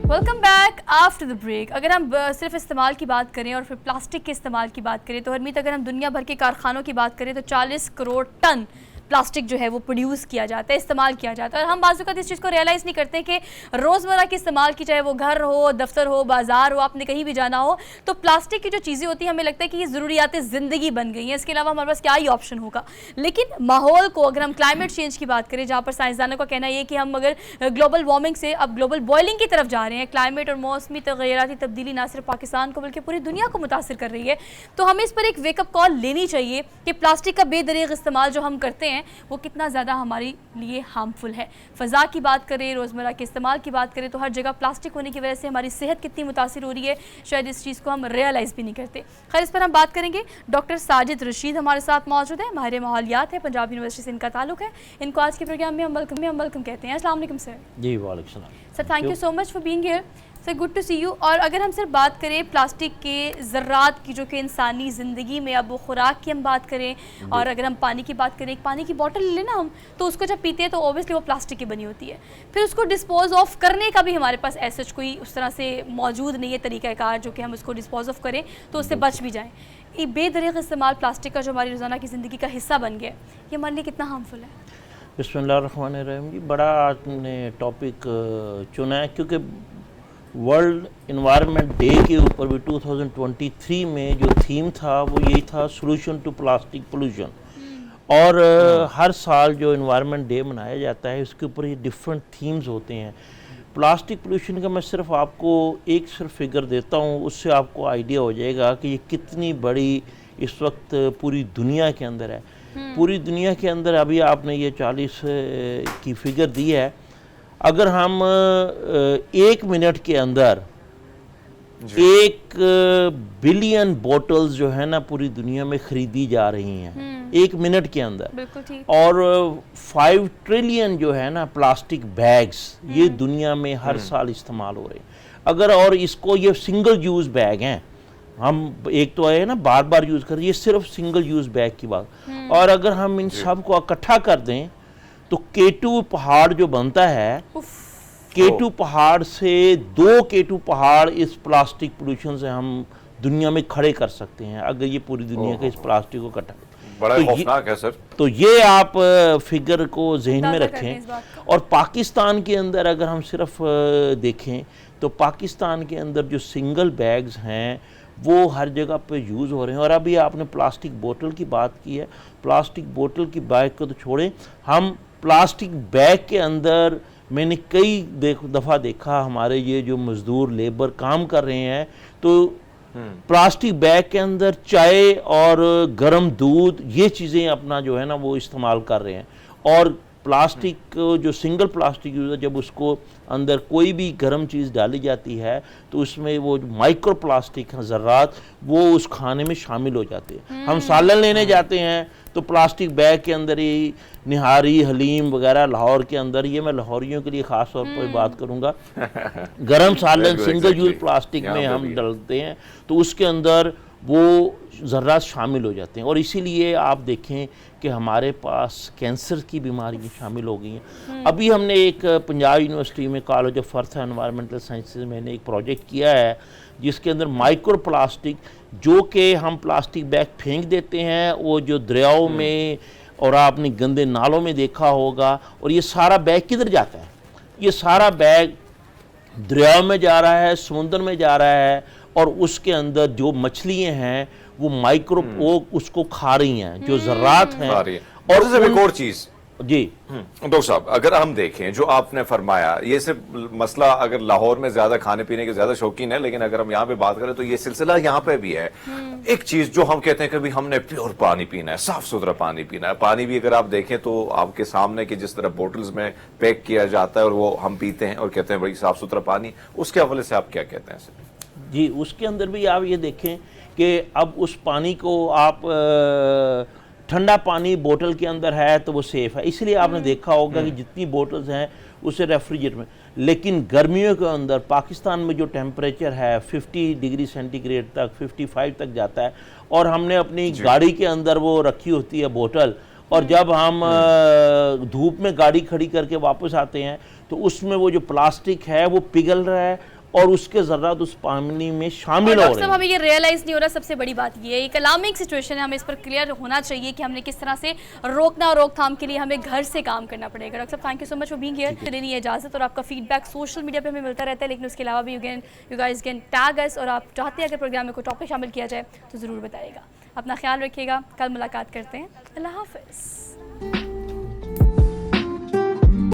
Welcome back after the break. अगर हम सिर्फ इस्तेमाल की बात करें और फिर प्लास्टिक के इस्तेमाल की बात करें तो हरमीत, अगर हम दुनिया भर के कारखानों की बात करें तो 40 करोड़ टन प्लास्टिक जो है वो प्रोड्यूस किया जाता है, इस्तेमाल किया जाता है। और हम बाज़ इस चीज़ को रियलाइज़ नहीं करते कि रोज़मर्रा के इस्तेमाल की, चाहे वो घर हो, दफ्तर हो, बाज़ार हो, आपने कहीं भी जाना हो, तो प्लास्टिक की जो चीज़ें होती हैं हमें लगता है कि ये ज़रूरियात ज़िंदगी बन गई हैं, इसके अलावा हमारे पास क्या ही ऑप्शन होगा। लेकिन माहौल को, अगर हम क्लाइमेट चेंज की बात करें, जहाँ पर साइंसदानों का कहना ये कि हम अगर ग्लोबल वार्मिंग से अब ग्लोबल बॉयलिंग की तरफ जा रहे हैं, क्लाइमेट और मौसमी तगैराती तब्दीली ना सिर्फ पाकिस्तान को बल्कि पूरी दुनिया को मुतासर कर रही है, तो हमें इस पर एक वेकअप कॉल लेनी चाहिए कि प्लास्टिक का बेदरीग इस्तेमाल जो हम करते हैं वो कितना ज़्यादा हमारे लिए हार्मफुल है। फ़ज़ा की बात करें, रोज़मर्रा के इस्तेमाल की बात करें तो हर जगह प्लास्टिक होने की वजह से हमारी सेहत कितनी मुतासिर हो रही है, शायद इस चीज़ को हम रियलाइज़ भी नहीं करते। खैर, इस पर हम बात करेंगे। डॉक्टर साजिद रशीद हमारे साथ मौजूद है, माहिर माहौलियात है, पंजाब यूनिवर्सिटी से इनका ताल्लुक है। इनको आज के प्रोग्राम में हम वेलकम कहते हैं। अस्सलाम वालेकुम सर। जी वालेकुम सलाम sir, thank you so much for being here sir, good to see you. और अगर हम सिर्फ बात करें प्लास्टिक के ज़र्रात की जो कि इंसानी ज़िंदगी में, अब वो खुराक की हम बात करें और अगर हम पानी की बात करें, एक पानी की बॉटल ले लेना हम, तो उसको जब पीते हैं तो ऑब्वियसली वो प्लास्टिक की बनी होती है। फिर उसको डिस्पोज ऑफ करने का भी हमारे पास ऐसा कोई उस तरह से मौजूद नहीं है तरीक़ाकार जो कि हम उसको डिस्पोज ऑफ करें तो उससे बच भी जाएँ। ये बेदरीग इस्तेमाल प्लास्टिक का जो हमारी रोज़ाना की ज़िंदगी का हिस्सा बन गया, ये हमारे लिए कितना हार्मफुल है? बिस्मिल्लाहिर्रहमानिर्रहीम जी, बड़ा आपने टॉपिक चुना है क्योंकि वर्ल्ड इन्वायरमेंट डे के ऊपर भी 2023 में जो थीम था वो यही था, सोल्यूशन टू प्लास्टिक पोल्यूशन। और हर साल जो इन्वायरमेंट डे मनाया जाता है उसके ऊपर ये डिफरेंट थीम्स होते हैं। प्लास्टिक पोल्यूशन का मैं सिर्फ आपको एक सिर्फ फिगर देता हूँ, उससे आपको आइडिया हो जाएगा कि ये कितनी बड़ी इस वक्त पूरी दुनिया के अंदर है। पूरी दुनिया के अंदर अभी आपने ये 40 की फिगर दी है। अगर हम 1 मिनट के अंदर 1 बिलियन बोतल्स जो है ना पूरी दुनिया में खरीदी जा रही हैं 1 मिनट के अंदर, बिल्कुल ठीक। और 5 ट्रिलियन जो है ना प्लास्टिक बैग्स ये दुनिया में हर साल इस्तेमाल हो रहे हैं। अगर और इसको ये सिंगल यूज़ बैग हैं, हम एक तो है ना बार बार यूज़ कर, ये सिर्फ सिंगल यूज़ बैग की बात। और अगर हम इन सब को इकट्ठा कर दें तो केटू पहाड़ जो बनता है, केटू पहाड़ से 2 केटू पहाड़ इस प्लास्टिक पोल्यूशन से हम दुनिया में खड़े कर सकते हैं अगर ये पूरी दुनिया के इस प्लास्टिक को इकट्ठा। बड़ा तो खौफनाक है सर। तो ये आप फिगर को जहन में रखें। और पाकिस्तान के अंदर अगर हम सिर्फ देखें तो पाकिस्तान के अंदर जो सिंगल बैग्स हैं वो हर जगह पे यूज़ हो रहे हैं। और अभी आपने प्लास्टिक बोतल की बात की है, प्लास्टिक बोतल की बैग को तो छोड़ें, हम प्लास्टिक बैग के अंदर मैंने कई दफ़ा देखा हमारे ये जो मज़दूर लेबर काम कर रहे हैं तो प्लास्टिक बैग के अंदर चाय और गर्म दूध ये चीज़ें अपना जो है ना वो इस्तेमाल कर रहे हैं। और प्लास्टिक जो सिंगल प्लास्टिक यूज़ है, जब उसको अंदर कोई भी गर्म चीज़ डाली जाती है तो उसमें वो माइक्रो प्लास्टिक ज़र्रात वो उस खाने में शामिल हो जाते हैं। हम सालन लेने जाते हैं तो प्लास्टिक बैग के अंदर ही निहारी हलीम वगैरह लाहौर के अंदर, ये मैं लाहौरियों के लिए ख़ास तौर पर बात करूँगा, गरम सालन सिंगल यूज़ प्लास्टिक में हम डालते हैं तो उसके अंदर वो ज़र्रात शामिल हो जाते हैं। और इसीलिए आप देखें कि हमारे पास कैंसर की बीमारियाँ शामिल हो गई हैं। अभी हमने एक पंजाब यूनिवर्सिटी में college of earth environmental sciences मैंने एक प्रोजेक्ट किया है जिसके अंदर माइक्रो प्लास्टिक जो कि हम प्लास्टिक बैग फेंक देते हैं वो जो दरियाओं में और आपने गंदे नालों में देखा होगा, और ये सारा बैग किधर जाता है? ये सारा बैग दरियाओं में जा रहा है, समुद्र में जा रहा है, और उसके अंदर जो मछलियाँ हैं वो माइक्रो वो उसको खा रही हैं, जो ज़र्रात हैं। और एक और चीज़ जी डॉक्टर साहब, अगर हम देखें जो आपने फरमाया, ये सिर्फ मसला अगर लाहौर में ज्यादा खाने पीने के ज्यादा शौकीन है, लेकिन अगर हम यहाँ पे बात करें तो ये सिलसिला यहाँ पे भी है। एक चीज जो हम कहते हैं कि भाई हमने प्योर पानी पीना है, साफ सुथरा पानी पीना है। पानी भी अगर आप देखें तो आपके सामने कि जिस तरह बोटल्स में पैक किया जाता है और वो हम पीते हैं और कहते हैं भाई साफ सुथरा पानी, उसके हवाले से आप क्या कहते हैं सर? जी, उसके अंदर भी आप ये देखें कि अब उस पानी को आप ठंडा पानी बोतल के अंदर है तो वो सेफ़ है, इसलिए आपने देखा होगा कि जितनी बोतल्स हैं उसे रेफ्रिजरेटर में। लेकिन गर्मियों के अंदर पाकिस्तान में जो टेम्परेचर है 50 डिग्री सेंटीग्रेड तक, 55 तक जाता है, और हमने अपनी गाड़ी के अंदर वो रखी होती है बोतल, और जब हम धूप में गाड़ी खड़ी करके वापस आते हैं तो उसमें वो जो प्लास्टिक है वो पिघल रहा है और उसके ज़र्रात उस पानी में शामिल हो रहे हैं। हमें ये रियलाइज नहीं हो रहा, सबसे बड़ी बात ये है, एक अलार्मिंग सिचुएशन है, हमें इस पर क्लियर होना चाहिए कि हमने किस तरह से रोकना और रोकथाम के लिए हमें घर से काम करना पड़ेगा। डॉक्टर साहब, thank you so much for being here. लेनी है इजाज़त, और आपका फीडबैक सोशल मीडिया पे हमें मिलता रहता है, लेकिन उसके अलावा भी you guys can tag us, और आप चाहते हैं अगर प्रोग्राम में कोई टॉपिक शामिल किया जाए तो ज़रूर बताइएगा। अपना ख्याल रखिएगा, कल मुलाकात करते हैं। अल्लाह हाफ़िज़।